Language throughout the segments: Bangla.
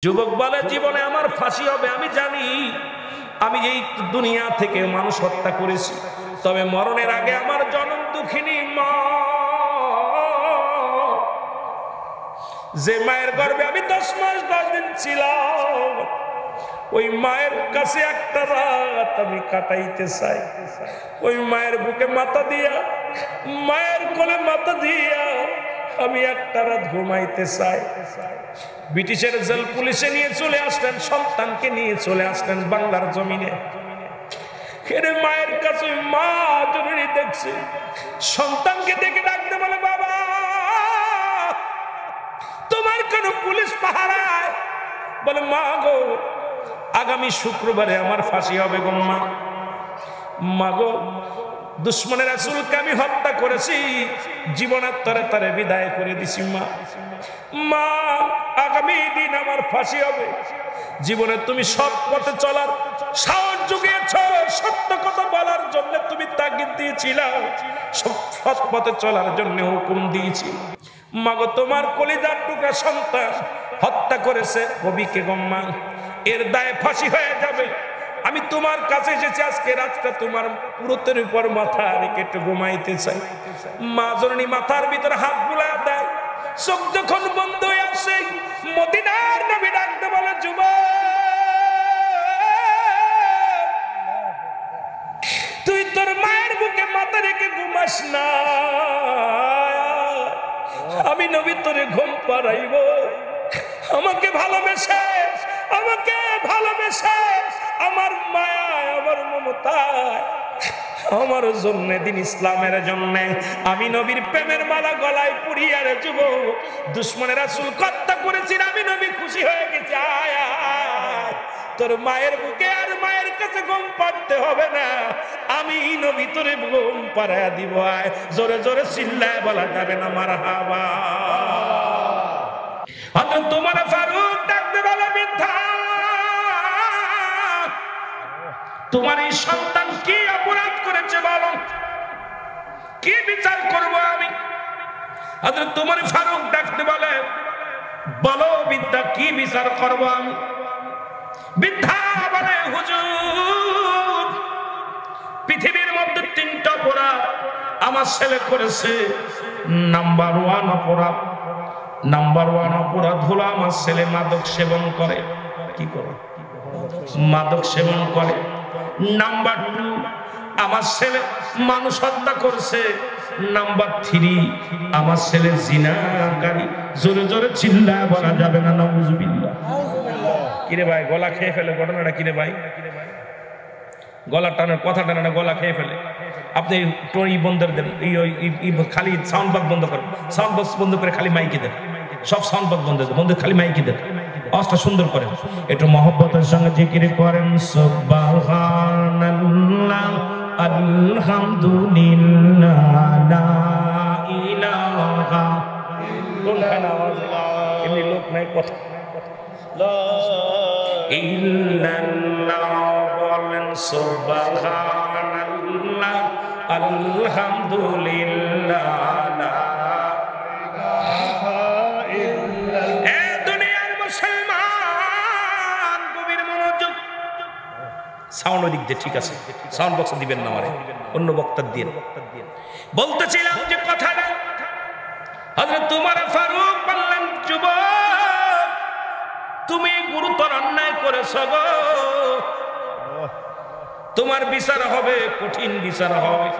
যুবক বলে জীবনে আমার ফাঁসি হবে, আমি জানি আমি এই দুনিয়া থেকে মানুষ হত্যা করেছি, তবে মরণের আগে আমার জনম দুঃখিনী মা, যে মায়ের গর্ভে আমি 10 মাস 10 দিন ছিলাম, ওই মায়ের কাছে একটা রাত আমি কাটাইতে চাই। ওই মায়ের বুকে মাথা দিয়া, মায়ের কোলে মাথা দিয়া আমি একটা রাত ঘুমাইতে চাই। ব্রিটিশের জেল পুলিশে নিয়ে চলে আসলেন, সন্তানকে নিয়ে চলে আসলেন বাংলার জমিনে। মায়ের কাছে মা জরুরি দেখছে, সন্তানকে দেখে ডাকতে বলে, বাবা তোমার কোন পুলিশ পাহারায়? বলে, মা গো আগামী শুক্রবারে আমার ফাঁসি হবে গো মা। মা গো দুশ্মনের রাসূলকে আমি হত্যা করেছি, জীবনের তরে তরে বিদায় করে দিছি মা। মা আগামী দিন আমার ফাঁসি হবে, জীবনে তুমি সৎ পথে চলার সাহস জুগিয়েছ, সত্য কথা বলার জন্য তুমি তাগিদ দিয়েছিল, সৎ পথে চলার জন্য হুকুম দিয়েছি। মাগো তোমার কলিজার টুকরা সন্তান হত্যা করেছে কবিকে গম্মা, এর দায়ে ফাঁসি হয়ে যাবে। আমি তোমার কাছে এসেছি, আজকে রাতটা তোমার পুরোতের উপর মাথা রেখে একটু ঘুমাইতে চাই। মা জননী মাথার ভিতরে হাত বুলা দেয়, চোখ যখন বন্ধ হয়ে আসে মদিনার নবী ডাকতে বলে, যুবক তুই তোর মায়ের বুকে মাথা রেখে ঘুমাস না, আমি নবী তোরে ঘুম পাড়াইব। আমাকে ভালোবেসে, আমাকে ভালোবেসে, আমার মায়ায়, আমার মমতায়, আমার জন্য দিন ইসলামের জন্য আমি নবীর প্রেমের মালা গলায় পুরিয়ে রে যুবক, দুশ্মনের রাসূল হত্যা করেছি, আমি নবী খুশি হয়ে গেছি। আয় আয় তোর মায়ের বুকে আর মায়ের কাছে ঘুম পাড়তে হবে না, আমি নবী তোরে ঘুম পাড়ায় দিব। আয় জোরে জোরে চিল্লায় বলা যাবে না মারহাবা। হযরত তোমার ফারুক ডাকতে বলে, বৃদ্ধা তোমার এই সন্তান কি অপরাধ করেছে বলো, কি বিচার করব আমি? হযরত তোমার ফারুক ডাকতে বলে, বলো বৃদ্ধা কি বিচার করব আমি? বৃদ্ধা বলে, হুজুর পৃথিবীর মধ্যে 3টা অপরাধ আমার ছেলে করেছে। নাম্বার 1 অপরাধ হলো আমার ছেলে মাদক সেবন করে। কি করে? মাদক সেবন করে। নাম্বার 2 আমার ছেলে মানুষ হত্যা করছে। নাম্বার 3 আমার ছেলে জিনাকারী। জোরে জোরে চিল্লায় বলা যাবে না নাউজুবিল্লাহ। কিরে ভাই গলা খেয়ে ফেলে, ঘটনাটা কিরে ভাই? গলা টানে, কথা টানে না, গলা খেয়ে ফেলে। আপনি টোই বন্ধ দেন, খালি সাউন্ড বক্স বন্ধ করেন, সাউন্ড বক্স বন্ধ করে খালি মাইকে দেন, সব সাউন্ড বক্স বন্ধ দেন, বন্ধ খালি মাইকে দেন, আওয়াজটা সুন্দর করেন, একটু মহব্বতের সঙ্গে জিকির করেন। সুবহানাল্লাহ আলহামদুলিল্লাহ লা ইলাহা ইল্লাল্লাহ। এমনি লোক নাই কথা লা ইল্লাল্লাহ বলেন, সুবহানাল্লাহ আলহামদুলিল্লাহ লা ইলাহা ইল্লাল্লাহ। এ দুনিয়ার মুসলমান গভীর মনোযোগ। সাউন্ড ওদিক দিয়ে ঠিক আছে, সাউন্ড বক্স দিবেন না, আমারে অন্য বক্তা দিয়ে। বলতেছিলাম যে কথাটা, হযরত তোমার ফারুক বললেন, যুবক তুমি গুরুতর অন্যায় করেছো গো, তোমার বিচার হবে, কঠিন বিচার হবে।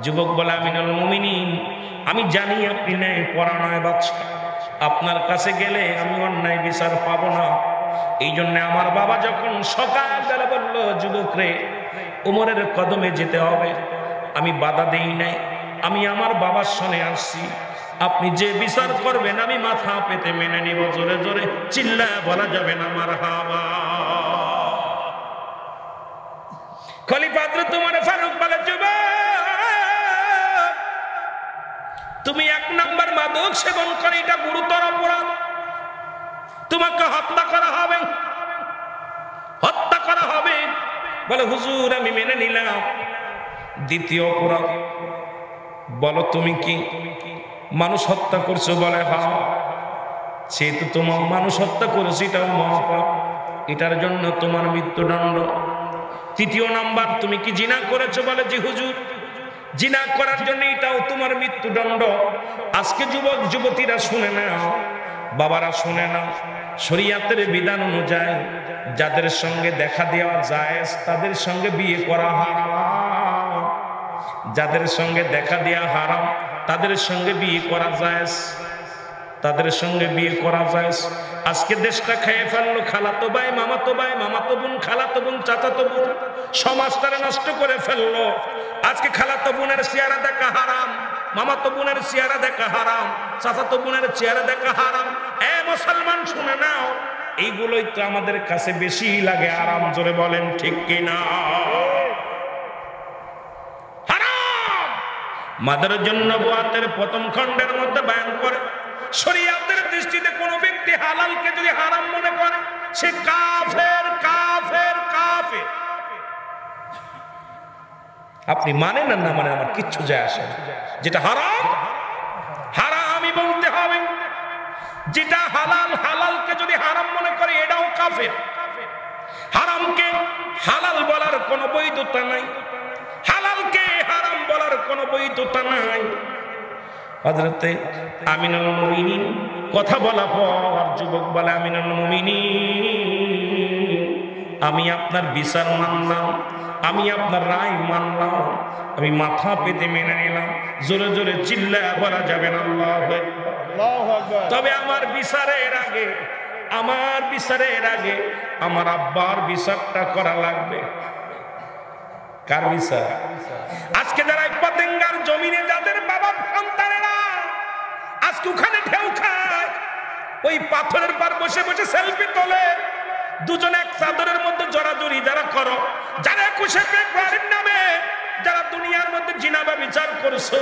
যুবক বলে, আমিনুল মুমিনিন আমি জানি আপনি ন্যায় পরায়ণ বাদশা, আপনার কাছে গেলে আমি অন্যায় বিচার পাবো না। এই জন্য আমার বাবা যখন সকালবেলা বলল, যুবক রে ওমরের কদমে যেতে হবে, আমি বাধা দেই নাই, আমি আমার বাবার সনে আসছি, আপনি যে বিচার করবেন আমি মাথা পেতে মেনে নিব। জোরে জোরে চিল্লায় বলা যাবে না মারহাবা। খলিফা হযরত ওমর ফারুক বলে, যুবক তুমি 1 নম্বর মাদক সেবন করে, এটা গুরুতর অপরাধ, তোমাকে হত্যা করা হবে, হত্যা করা হবে। বলে, হুজুর আমি মেনে নিলাম। দ্বিতীয় অপরাধ বলো তুমি কি মানুষ হত্যা করছো? বলে, হ্যাঁ। সেহেতু তোমার মানুষ হত্যা করেছে, এটাও মহাপাপ, এটার জন্য তোমার মৃত্যুদণ্ড। তৃতীয় নাম্বার, তুমি কি জিনা করেছো? বলে জি হুজুর, জিনা করার জন্য এটাও তোমার মৃত্যুদণ্ড। আজকে যুবক যুবতীরা শুনে নাও, বাবারা শুনে নাও, শরীয়তের বিধান অনুযায়ী যাদের সঙ্গে দেখা দেওয়া জায়েজ তাদের সঙ্গে বিয়ে করা হারাম, যাদের সঙ্গে দেখা দেওয়া হারাম তাদের সঙ্গে বিয়ে করা জায়েজ, তাদের সঙ্গে বিয়ে করা জায়েজ। আজকে দেশটা খেয়ে ফেললো খালাতো ভাই, মামাতো ভাই, মামাতো বোন, খালাতো বোন, চাচাতো বোন, সমাজটারে নষ্ট করে ফেললো। আজকে খালাতো বোনের চেহারা দেখা হারাম, মামাতো বোনের চেহারা দেখা হারাম, চাচাতো বোনের চেহারা দেখা হারাম। এ মুসলমান শুনে নাও, এইগুলোই তো আমাদের কাছে বেশি লাগে আরাম। জোরে বলেন ঠিক কিনা? হারাম। মাদার জন্য নবুয়াতের প্রথম খণ্ডের মধ্যে বয়ান করে, শরীয়তের দৃষ্টিতে কোন ব্যক্তি হালালকে যদি হারাম মনে করে সে কাফের, কাফের, কাফের। আপনি মানেন আর না মানেন আমার কিচ্ছু যায় আসে না। যেটা হারাম হারামই বলতে হবে, যেটা হালাল হালালকে যদি হারাম মনে করে এটাও কাফের। হারামকে হালাল বলার কোনো বৈধতা নাই, হালালকে হারাম বলার কোনো বৈধতা নাই। হযরতে আমিনুল মুমিনিন কথা বলা পর যুবক বলে, আমিনুল মুমিনিন, আমি আপনার বিচার মানলাম, আমি আপনার রায় মানলাম, আমি মাথা পেতে মেনে নিলাম। জোরে জোরে চিল্লায়া বলা যাবে না আল্লাহু আকবার। তবে আমার বিচারের আগে, আমার বিচারের আগে আমার আব্বার বিচারটা করা লাগবে। কার বিচার? আজকে যারা পতেঙ্গার জমিনে যাদের বাবার সন্তানেরা আজকে ওখানে ঢেউ খায়, ওই পাথরের পার বসে বসে সেলফি তোলে, দুজন এক চাদরের মধ্যে জড়াজড়ি যারা করো, যারা 21 ফেব্রুয়ারির নামে যারা দুনিয়ার মধ্যে জিনাবা বিচার করছো,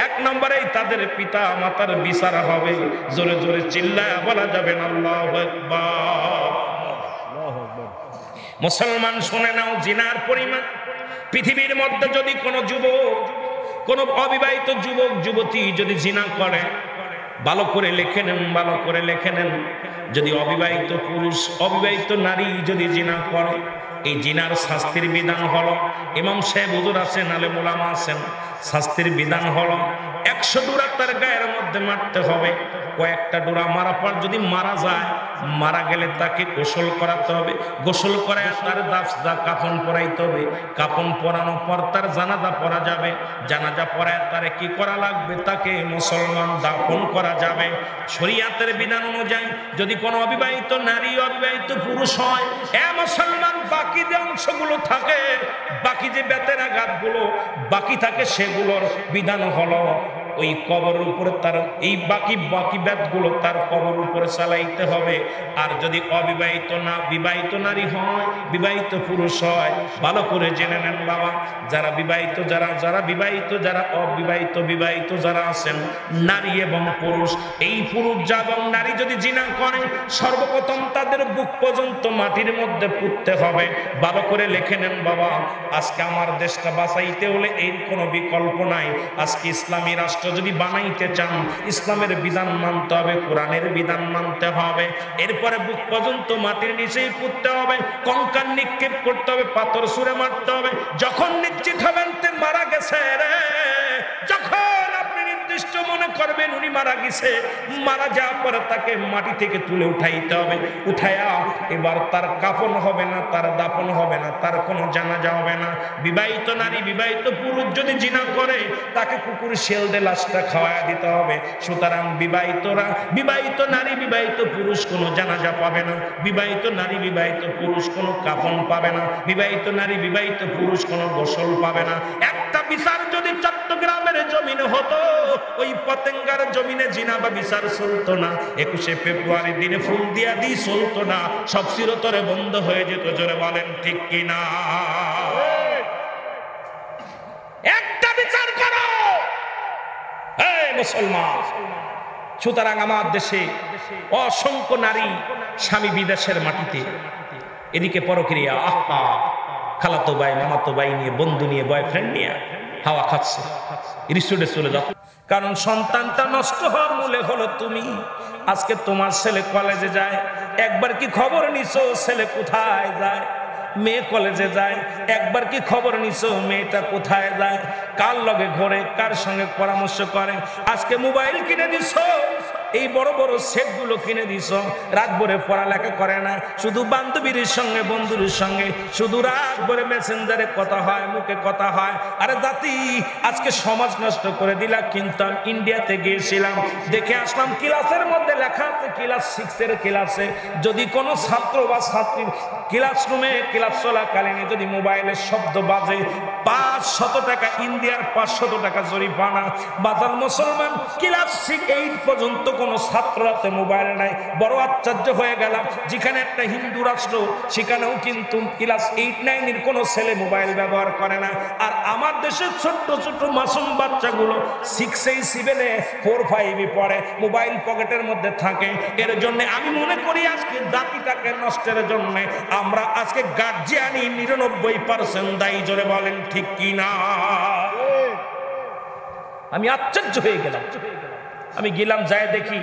এক নম্বরেই তাদের পিতা মাতার বিচার হবে। জোরে জোরে চিল্লায়া বলা যাবে না আল্লাহু আকবার। মুসলমান শুনে নাও, জিনার পরিমাণ পৃথিবীর মধ্যে যদি কোনো যুবক, কোনো অবিবাহিত যুবক যুবতী যদি জিনা করে, ভালো করে লিখে নেন, ভালো করে লিখে নেন, যদি অবিবাহিত পুরুষ অবিবাহিত নারী যদি জিনা করে, এই জিনার শাস্তির বিধান হলো, ইমাম সাহেব হুজুর আছেন, আলেম ওলামা আছেন, শাস্তির বিধান হলো 100 ডোরা তার গায়ের মধ্যে মারতে হবে। কয়েকটা ডোরা মারা পর যদি মারা যায়, মারা গেলে তাকে গোসল করাতে হবে, গোসল করায় তার দাফদা কাফন পরাইতে হবে, কাফন পরানোর পর তার জানাজা পড়া যাবে, জানাজা পড়ায় তারে কি করা লাগবে, তাকে মুসলমান দাফন করা যাবে। শরীয়তের বিধান অনুযায়ী যদি কোনো অবিবাহিত নারী অবিবাহিত পুরুষ হয়, এ মুসলমান বাকি যে অংশগুলো থাকে, বাকি যে বেতের আঘাতগুলো বাকি থাকে, সেগুলোর বিধান হলো ওই কবরের উপরে তার এই বাকি বেতগুলো তার কবরের উপরে চালাইতে হবে। আর যদি অবিবাহিত না বিবাহিত নারী হয়, বিবাহিত পুরুষ হয়, ভালো করে জেনে নেন বাবা, যারা বিবাহিত, যারা বিবাহিত, যারা অবিবাহিত, বিবাহিত যারা আছেন নারী এবং পুরুষ, এই পুরুষ এবং নারী যদি জিনা করে, সর্বপ্রথম তাদের বুক পর্যন্ত মাটির মধ্যে পুঁততে হবে। ভালো করে লিখে নেন বাবা, আজকে আমার দেশটা বাঁচাইতে হলে এর কোনো বিকল্প নাই। আজকে ইসলামী রাষ্ট্র যদি বানাইতে চান, ইসলামের বিধান মানতে হবে, কোরআনের বিধান মানতে হবে। এরপরে বুক পর্যন্ত মাটির নিচেই পুঁততে হবে, কঙ্কাল নিক্ষেপ করতে হবে, পাথর ছুঁড়ে মারতে হবে। যখন নিশ্চিত হবেন তে মারা গেছে রে, যখন আপনি নির্দিষ্ট মনে করবেন উনি মারা গেছে, মারা যাওয়ার পরে তাকে মাটি থেকে তুলে উঠাইতে হবে। উঠায়া এবার তার কাফন হবে না, তার দাফন হবে না, তার কোনো জানাজা হবে না। বিবাহিত নারী বিবাহিত পুরুষ যদি জিনা করে, তাকে কুকুর শেল দিয়ে লাশটা খাওয়ায়া দিতে হবে। সুতরাং বিবাহিতরা, বিবাহিত নারী বিবাহিত পুরুষ কোনো জানাজা পাবে না, বিবাহিত নারী বিবাহিত পুরুষ কোনো কাফন পাবে না, বিবাহিত নারী বিবাহিত পুরুষ কোনো গোসল পাবে না। একটা বিচার যদি চট্টগ্রামের জমিনে হতো, ওই পতেঙ্গার জমিনে জিনা বা বিচার চলতো না। 21 ফেব্রুয়ারি দিনে ফুল দিয়া দি চলতো না, সব চিরতরে বন্ধ হয়ে যেত। জোরে বলেন ঠিক কিনা? একটা বিচার করো মুসলমান। সুতরাং আমার দেশে অসংখ্য নারী স্বামী বিদেশের মাটিতে, এদিকে পরক্রিয়া, আহা, খালাতো ভাই মামাতো ভাই নিয়ে, বন্ধু নিয়ে, বয়ফ্রেন্ড নিয়ে হাওয়া খাচ্ছে, রিসোর্টে চলে যাও। কারণ সন্তানটা নষ্ট হওয়ার মূলে হলো তুমি। আজকে তোমার ছেলে কলেজে যায়, একবার কি খবর নিছো ছেলে কোথায় যায়? মেয়ে কলেজে যায়, একবার কি খবর নিছো মেয়েটা কোথায় যায়, কার লগে ঘরে, কার সঙ্গে পরামর্শ করে? আজকে মোবাইল কিনে দিছো, এই বড় বড় সেট গুলো কিনে দিছ, রাত ভরে পড়ালেখা করে না, শুধু বান্ধবীর সঙ্গে বন্ধুর সঙ্গে শুধু রাত ভরে মেসেঞ্জারে কথা হয়, মুখে কথা হয়। আরে জাতি, আজকে সমাজ নষ্ট করে দিলা। কিন্তু আমি ইন্ডিয়াতে গিয়েছিলাম, দেখে আসলাম ক্লাসের মধ্যে লেখা আছে, ক্লাস 6 এর ক্লাসে যদি কোনো ছাত্র বা ছাত্রীর ক্লাসরুমে ক্লাস চলাকালীন যদি মোবাইলের শব্দ বাজে 500 টাকা, ইন্ডিয়ার 500 টাকা জরিমানা। বাজার মুসলমান, ক্লাস 8 পর্যন্ত কোন ছাত্ররাতে মোবাইল নাই। বড় আশ্চর্য হয়ে গেলাম, যেখানে একটা হিন্দু রাষ্ট্র সেখানেও কিন্তু ক্লাস 8-9 এর কোন ছেলে মোবাইল ব্যবহার করে না। আর আমার দেশের ছোট্ট ছোট্ট মাসুম বাচ্চাগুলো 6 7 4 5 পড়ে, মোবাইল পকেটের মধ্যে থাকে। এর জন্য আমি মনে করি আজকে জাতিটাকে নষ্টের জন্য আমরা আজকে গার্জিয়ানই 99% দায়ী। জোরে বলেন ঠিক কি না? আমি আশ্চর্য হয়ে গেলাম। আমি গেলাম, যায় দেখি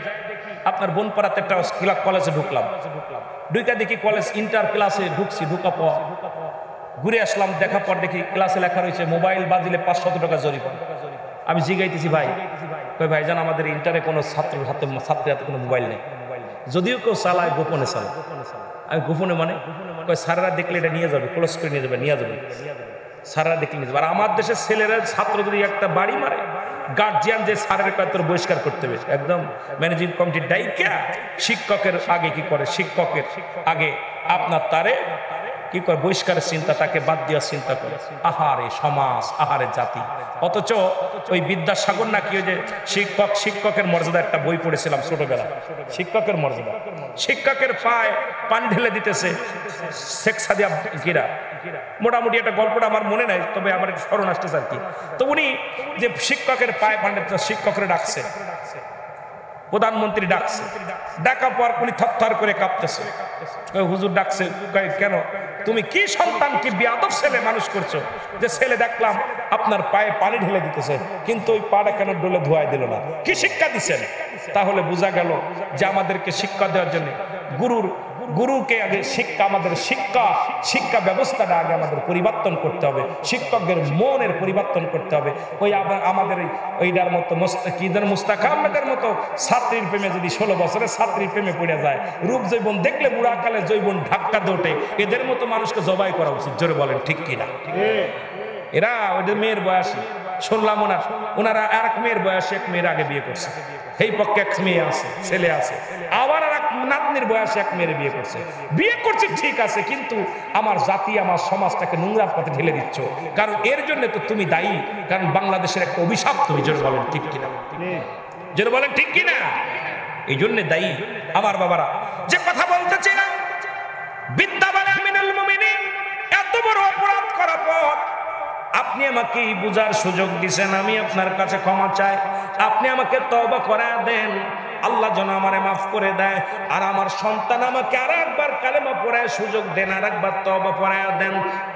আপনার বোনপাড়াতে একটা কলেজে ঢুকলাম, ঢুকা দেখি কলেজ ইন্টার ক্লাসে ঢুকছি, ঢুকা পর ঘুরে আসলাম, দেখা পর দেখি ক্লাসে লেখা রয়েছে মোবাইল বাজিলে 500 টাকা জরিমানা। আমি জিজ্ঞাইতেছি ভাই, কই ভাই জান আমাদের ইন্টারে কোনো ছাত্রের হাতে কোনো মোবাইল নেই, যদিও কেউ চালায় গোপনে চালায়। আমি গোপনে মানে কই স্যাররা দেখলে এটা নিয়ে যাবে, ক্লোজ করে নিয়ে যাবে, নিয়ে যাবে স্যাররা দেখলে নিয়ে যাবে। আর আমার দেশের ছেলেরা ছাত্র যদি একটা বাড়ি মারে, গার্জিয়ান যে স্যারের কয়েকটা বহিষ্কার করতে হবে, একদম ম্যানেজিং কমিটির দায়িত্ব। শিক্ষকের আগে কি করে, শিক্ষকের আগে আপনার তারে কি করে বহিষ্কারের চিন্তা, তাকে বাদ দেওয়ার চিন্তা করে। আহারে সমাজ, আহারে জাতি। অথচ ওই বিদ্যাসাগর না কি, ওই যে শিক্ষকের মর্যাদা একটা বই পড়েছিলাম ছোটবেলা, শিক্ষকের মর্যাদা। শিক্ষকের পায়ে পানি ঢেলে দিতেছে শেখ সাদিয়া গিরা, মোটামুটি একটা গল্পটা আমার মনে নাই, তবে আমার স্মরণ আসতেছে আর কি। তো উনি যে শিক্ষকের পায়ে পানি, শিক্ষকের ডাকছে, প্রধানমন্ত্রী ডাকছে, ডাকা পর উনি থরথর করে কাঁপতেছে। হুজুর ডাকছে, কেন তুমি কি সন্তান, কি বেয়াদব ছেলে মানুষ করছো, যে ছেলে দেখলাম আপনার পায়ে পানি ঢেলে দিতেছে, কিন্তু ওই পাটা কেন ডলে ধোয়াই দিল না? কি শিক্ষা দিচ্ছেন? তাহলে বোঝা গেল যে আমাদেরকে শিক্ষা দেওয়ার জন্য গুরুকে আগে শিক্ষা, আমাদের শিক্ষা ব্যবস্থাটা আগে আমাদের পরিবর্তন করতে হবে, শিক্ষকদের মনের পরিবর্তন করতে হবে। ওই আমাদের ওইটার মতো মুস্তাক আহমেদের মতো ছাত্রীর প্রেমে যদি 16 বছরের ছাত্রীর প্রেমে পড়ে যায়, রূপ জৈবন দেখলে বুড়াকালে জৈবন ধাক্কা দোটে, এদের মতো মানুষকে জবাই করা উচিত। জোরে বলেন ঠিক কিনা? এরা ওদের মেয়ের বয়সী, শুনলাম ওনারা আর এক মেয়ের বয়সে এক মেয়ের আগে বিয়ে করছে, এই পক্ষে এক মেয়ে আছে, ছেলে আছে, আবার আর এক নাতনির বয়সে এক মেয়ের বিয়ে করছে। বিয়ে করছে ঠিক আছে, কিন্তু আমার জাতি, আমার সমাজটাকে নোংরার পথে ঢেলে দিচ্ছ, কারণ এর জন্য তো তুমি দায়ী, কারণ বাংলাদেশের একটা অভিশাপ তুমি। জোরে বলেন ঠিক কিনা? জোরে বলেন ঠিক কিনা? এই জন্য দায়ী আমার বাবারা। যে কথা বলতেছিলাম, বিদ্যা বলে আমিনুল মুমিনিন এত বড় অপরাধ করার পর আপনি আমাকে বুঝার সুযোগ দিয়েছেন, আমি আপনার কাছে ক্ষমা চাই, আপনি আমাকে তওবা করা দেন, আল্লাহ যেন আমারে মাফ করে দেয়। আর আমার সন্তান আমাকে আর একবার কালেমা পড়ায় সুযোগ দেন, আর একবার তওবা পড়ায় দেন।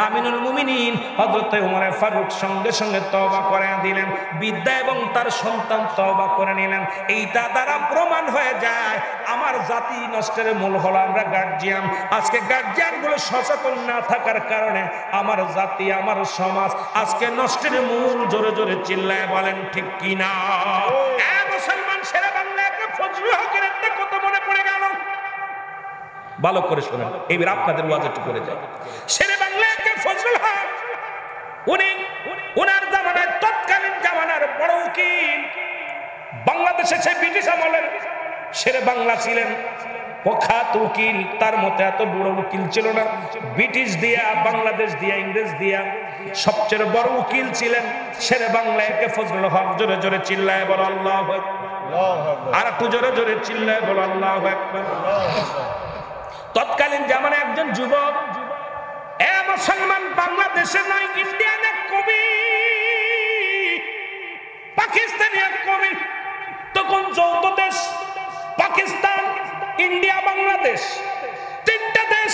আমিনুল মুমিনিন হযরত ওমর ফারুক সঙ্গে সঙ্গে তওবা করায় দিলেন, বিদ্যা এবং তার সন্তান তওবা করে নিলেন। এইটা দ্বারা প্রমাণ হয়ে যায় আমার জাতি নষ্টের মূল হলো আমরা গার্জিয়ান। আজকে গার্জিয়ান গুলো সচেতন না থাকার কারণে আমার জাতি, আমার সমাজ আজকে নষ্টের মূল। জোরে জোরে চিল্লায় বলেন ঠিক কিনা? মুসলমান ছেলে বাংলা ফজলুল হকের একটা কথা মনে পড়ে গেল, ভালো করে শোনেন, এবার আপনাদের ওয়াজ একটু করে যায়। শেরে বাংলাকে ফজলুল হক, উনি ওনার জামানায় তৎকালীন জামানার বড় উকিল, বাংলাদেশে সে ব্রিটিশ আমলের শেরে বাংলা ছিলেন, প্রখ্যাত উকিল। তার মতো এত বড় উকিল ছিল না, ব্রিটিশ দিয়া, বাংলাদেশ দিয়া, ইংরেজ দিয়া সবচেয়ে বড় উকিল ছিলেন শেরে বাংলাকে ফজলুল হক। জোরে জোরে চিল্লায় বলো আল্লাহু আকবার, আর একটু জোরে জোরে চিল্লায় বলো আল্লাহু আকবার। তৎকালীন জামানায় একজন যুবক, এ মুসলমান, বাংলাদেশে নয়, ইন্ডিয়ান এক কবি, পাকিস্তানি এক কবি, তখন যৌথ দেশ পাকিস্তান, ইন্ডিয়া, বাংলাদেশ, তিনটা দেশ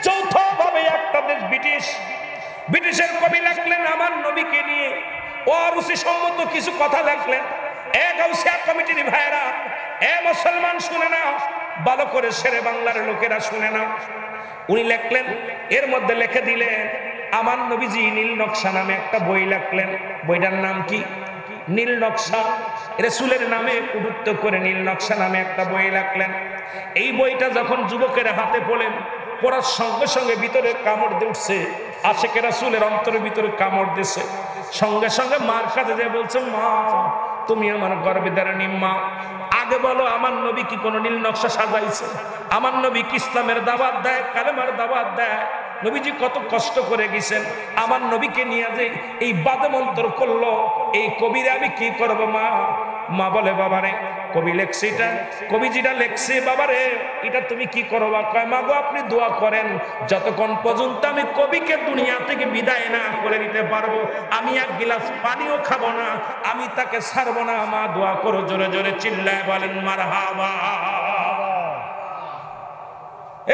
যৌথভাবে একটা দেশ ব্রিটিশ। ব্রিটিশের কবি লিখলেন আমার নবীকে নিয়ে অরুচিসম্মত কিছু কথা লিখলেন। এক গাউসিয়া কমিটির ভাইরা এ মুসলমান শুনে নাও, ভালো করে শেরে বাংলার লোকেরা শুনে নাও। উনি লিখলেন, এর মধ্যে লিখে দিলেন আমার নবীজি নীল নকশা নামে একটা বই লিখলেন। বইটার নাম কি? নীল নকশা। রাসূলের নামে উদ্বুদ্ধ করে নীল নকশা নামে একটা বই লিখলেন। এই বইটা যখন যুবকের হাতে পড়লেন, পড়ার সঙ্গে সঙ্গে ভিতরে কামড় দিয়ে উঠছে, আশিকে রাসূলের অন্তরের ভিতরে কামড় দিয়েছে। সঙ্গে সঙ্গে মার কাছে যে বলছে, মা তুমি আমার গর্ভধারিণী মা, আগে বলো আমার নবী কি কোন নীল নকশা সাজাইছে? আমার নবী কি ইসলামের দাওয়াত দেয়, কালেমার দাওয়াত দেয়? নবীজি কত কষ্ট করে গেছেন, আমার নবীকে নিয়ে যে এই বাদে মন্তর করলো, এই কবিরে আমি কি করব মা? মা বলে, বাবারে কবি লেখছে এটা, কবি যেটা লেখছে বাবারে এটা তুমি কি করবা? কয় মা গো আপনি দোয়া করেন, যতক্ষণ পর্যন্ত আমি কবিকে দুনিয়া থেকে বিদায় না করে দিতে পারবো আমি এক গিলাস পানিও খাবো না, আমি তাকে ছাড়বো না। মা দোয়া করো। জোরে জোরে চিল্লায় বলেন মারহাবা।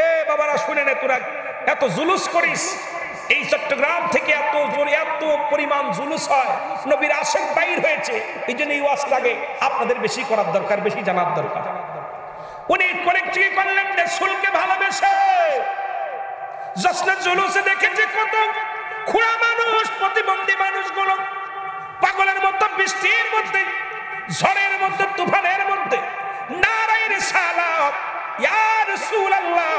এ বাবারা শুনে নে, তোরা এত জুলুস করিস, এই চট্টগ্রাম থেকে এত জোরে এত পরিমাণ জুলুস হয়, নবীর আশেক বাইর হয়েছে। এই জন্য এই ওয়াজটাকে আপনাদের বেশি করার দরকার, বেশি জানার দরকার। উনি কলেক্টি করলেন রাসূলকে ভালোবেসে। জশ্নের জুলুসে দেখেছে কত খুঁড়া মানুষ, প্রতিবন্ধী মানুষগুলো পাগলের মতো বৃষ্টির মধ্যে, ঝড়ের মধ্যে, তুফানের মধ্যে নারায়ে রিসালাত ইয়া রাসূলুল্লাহ,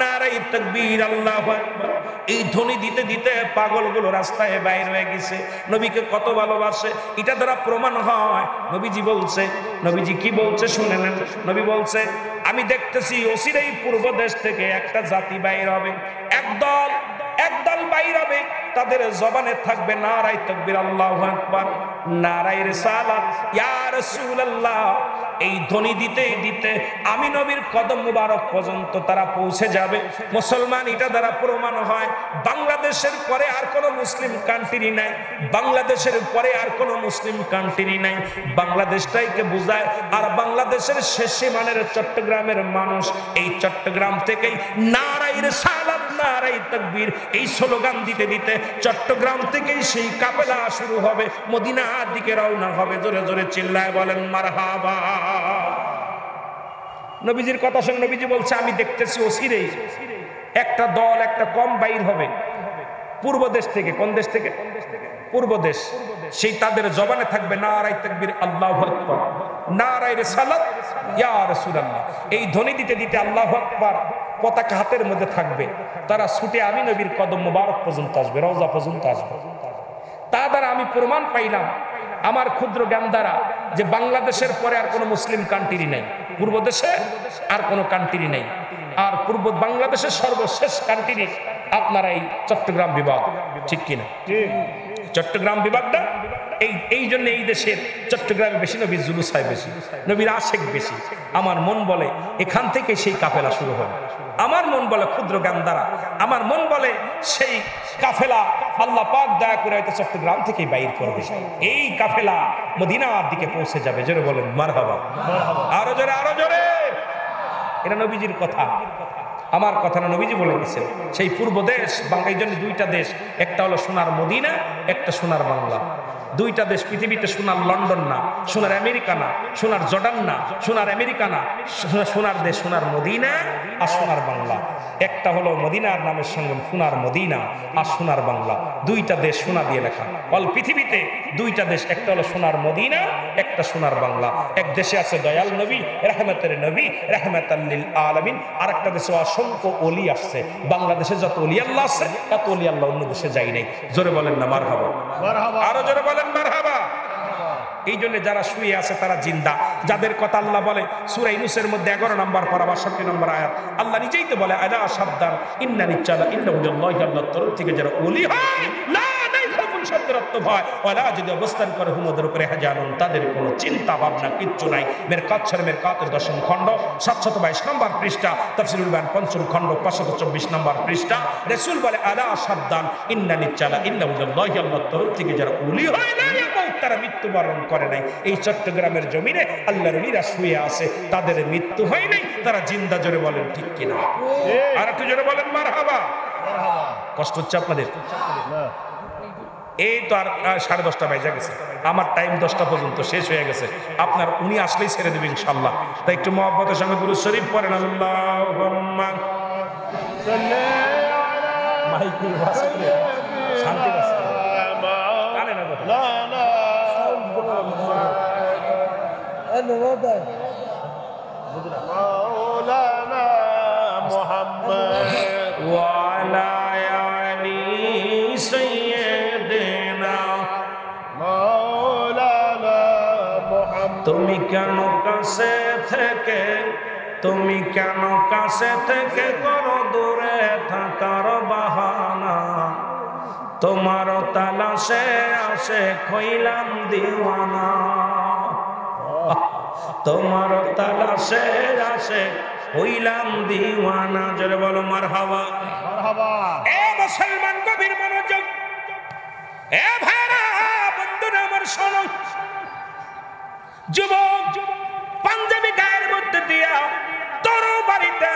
নারায়ে তাকবীর, আল্লাহু আকবার, এই ধ্বনি দিতে দিতে পাগলগুলো রাস্তায় বাইর হয়ে গেছে। নবীকে কত ভালোবাসে এটা দ্বারা প্রমাণ হয়। নবীজি বলছে, নবীজি কি বলছে শুনে নেন। নবী বলছে, আমি দেখতেছি অচিরেই পূর্ব দেশ থেকে একটা জাতি বাইর হবে, একদল বাইর হবে, তাদের জবানে থাকবে নারায়ে তাকবীর, আল্লাহু আকবার, নারায়ে রিসালাত ইয়া রাসূলুল্লাহ। এই ধ্বনি দিতে দিতে আমি নবীর কদম মুবারক পর্যন্ত তারা পৌঁছে যাবে। মুসলমান, এটা দ্বারা প্রমাণ হয় বাংলাদেশের পরে আর কোনো মুসলিম কান্ট্রি নাই, বাংলাদেশের পরে আর কোনো মুসলিম কান্ট্রি নাই। বাংলাদেশটাইকে বোঝায়। আর বাংলাদেশের শেষ সীমানের চট্টগ্রামের মানুষ এই চট্টগ্রাম থেকেই নারায়ে রিসালাত নারায়ে তাকবীর এই স্লোগান দিতে দিতে চট্টগ্রাম থেকেই সেই কাফেলা শুরু হবে, মদিনার দিকে রওনা হবে। জোরে জোরে চিল্লায় বলেন মারহাবা। নবীজির কথা শুনে নবীজি বলছে, আমি দেখতেছি অচিরেই একটা দল, একটা কম বাইর হবে পূর্ব দেশ থেকে। কোন দেশ থেকে? পূর্ব দেশ। সেই তাদের জবানে থাকবে নারায়ে তাকবীর, আল্লাহু আকবার, নারায়ে রিসালাত ইয়া রাসূলুল্লাহ। এই ধ্বনি দিতে দিতে আল্লাহু আকবার পতাকা হাতের মধ্যে থাকবে। তারা ছুটে আমি নবীর কদম মুবারক পর্যন্ত আসবে, রওজা পর্যন্ত আসবে। তা দ্বারা আমি প্রমাণ পাইলাম আমার ক্ষুদ্র জ্ঞান দ্বারা যে বাংলাদেশের পরে আর কোনো মুসলিম কান্ট্রি নাই, পূর্ব দেশে আর কোনো কান্ট্রি নাই। আর পূর্ব বাংলাদেশের সর্বশেষ কান্ট্রি আপনারা এই চট্টগ্রাম বিভাগ, ঠিক কিনা? চট্টগ্রাম বিভাগটা এই জন্য এই দেশের চট্টগ্রামে বেশি নবীর জুলুস হয়, বেশি নবীর আশেক বেশি। আমার মন বলে এখান থেকে সেই কাফেলা শুরু হবে। আমার মন বলে ক্ষুদ্র জ্ঞান দ্বারা, আমার মন বলে সেই কাফেলা আল্লাহ পাক দয়া করে হয়তো চট্টগ্রাম থেকেই বাইর করবে। এই কাফেলা মদিনার দিকে পৌঁছে যাবে। জোরে বলেন মারহাবা, আরো জোরে, আরো জোরে। এটা নবীজির কথা, আমার কথা না, নবীজি বলে গেছেন। সেই পূর্ব দেশ বাংলার জন্য দুইটা দেশ, একটা হলো সোনার মদিনা, একটা সোনার বাংলা। দুইটা দেশ পৃথিবীতে, সোনার লন্ডন না, সোনার আমেরিকা না, সোনার জর্ডান না, সোনার আমেরিকা না, সোনার দেশ সোনার মদিনা আর সোনার বাংলা। একটা হলো মদিনার নামের সঙ্গে সোনার মদিনা আর সোনার বাংলা, দুইটা দেশ সোনা দিয়ে লেখা। অল পৃথিবীতে দুইটা দেশ, একটা হলো সোনার মদিনা, একটা সোনার বাংলা। এক দেশে আছে দয়াল নবী, রহমতের নবী, রহমাতাল লিল আলামিন। আর একটা দেশে অসংখ্য ওলি আসছে। বাংলাদেশে যত ওলি আল্লাহ আছে এত ওলি আল্লাহ অন্য দেশে যাই নাই। জোরে বলেন না মারহাবা, আরো জোরে বলেন মারহাবা। এই জন্য যারা শুয়ে আছে তারা জিন্দা, যাদের কথা আল্লাহ বলে সূরা ইউনূসের মধ্যে 11 নম্বর পারা 62 নম্বর আয়াত, আল্লাহ নিজেই তো বলে আলা সাবধান ইন্না নিচ্চালা ইন্নাহু লিল্লাহি, আল্লাহর তরফ থেকে যারা ওলি হয় না নাই খাফুন শব্দের অর্থ ভয়, ওয়ালা যদি অবস্থান করে হুমদের উপরে হাজানুন, তাদের কোনো চিন্তা ভাবনা কিচ্ছু নাই। মেরকাত শরীফের মেরকাতের 10ম খণ্ড 722 নম্বর পৃষ্ঠা, তাফসীরুল বায়ান 5ম খণ্ড 524 নম্বর পৃষ্ঠা। রাসূল বলে আলা সাবধান ইন্না নিচ্চালা ইন্নাহু লিল্লাহি, আল্লাহর তরফ থেকে যারা ওলি হয় না তারা মৃত্যুবরণ করে নাই। এই চট্টগ্রামের জমিনে আল্লাহর ওলিরা শুয়ে আছে, তাদের মৃত্যু হয় নাই, তারা জিন্দা। জোরে বলেন ঠিক কিনা? আর একটু জোরে বলেন মারহাবা। কষ্ট হচ্ছে আপনাদের? এই তো আর 10:30 বাজে গেছে, আমার টাইম 10টা পর্যন্ত শেষ হয়ে গেছে। আপনার উনি আসলেই ছেড়ে দেবেন ইনশাআল্লাহ। তাই একটু মহব্বতের সঙ্গে দুরূদ শরীফ পড়েন। আল্লাহুম্মা মাইকেল ওয়াসিলে শান্তি আছে কানে না কথা মাওলানা মুহাম্মদ ওয়া আলা আলি সাইয়্যিদিনা মাওলানা মুহাম্মদ। তুমি কেন কাছে থেকে, তুমি কেন কাছে থেকে করো দূরে থাকার বাহানা, তোমার তালাশে আসে কইলাম দিওয়ানা, তোমার তালাশে আসে হইলাম দিওয়ানা। জোরে বলো মারহাবা। মারহাবা। এ মুসলমান গভীর মনোযোগ, এ ভাইরা বন্ধুরা আমার শোনো, যুবক পাঞ্জাবি গায়ের মধ্যে দিয়া তরবারিটা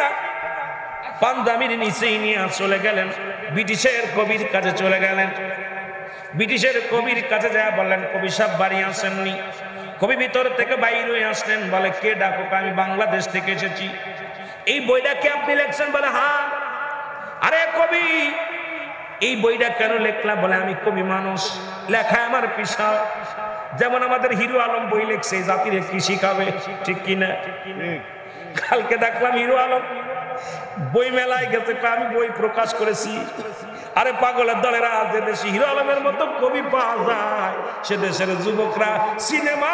পাঞ্জাবির নিচেই নিয়ে চলে গেলেন, ব্রিটিশের কবির কাছে চলে গেলেন। ব্রিটিশের কবির কাছে যা বললেন, কবি সাহেব বাড়ি আসেননি। কবি ভিতর থেকে বাইর হয়ে আসলেন, বলে কে ডাকুক, আমি বাংলাদেশ থেকে এসেছি। এই বইটা কি আপনি লিখছেন? বলে হ্যাঁ। আরে কবি, এই বইটা কেন লেখলাম? বলে আমি কবি মানুষ, লেখায় আমার পেশা। যেমন আমাদের হিরো আলম বই লিখছে, জাতির কি শিখাবে, ঠিক কিনা? কালকে দেখলাম হিরো আলম বই মেলায় গেছে, আমি বই প্রকাশ করেছি। আরে পাগলের দলেরা, যে দেশে হিরো আলমের মতো কবি পাওয়া যায়, সে দেশের যুবকরা সিনেমা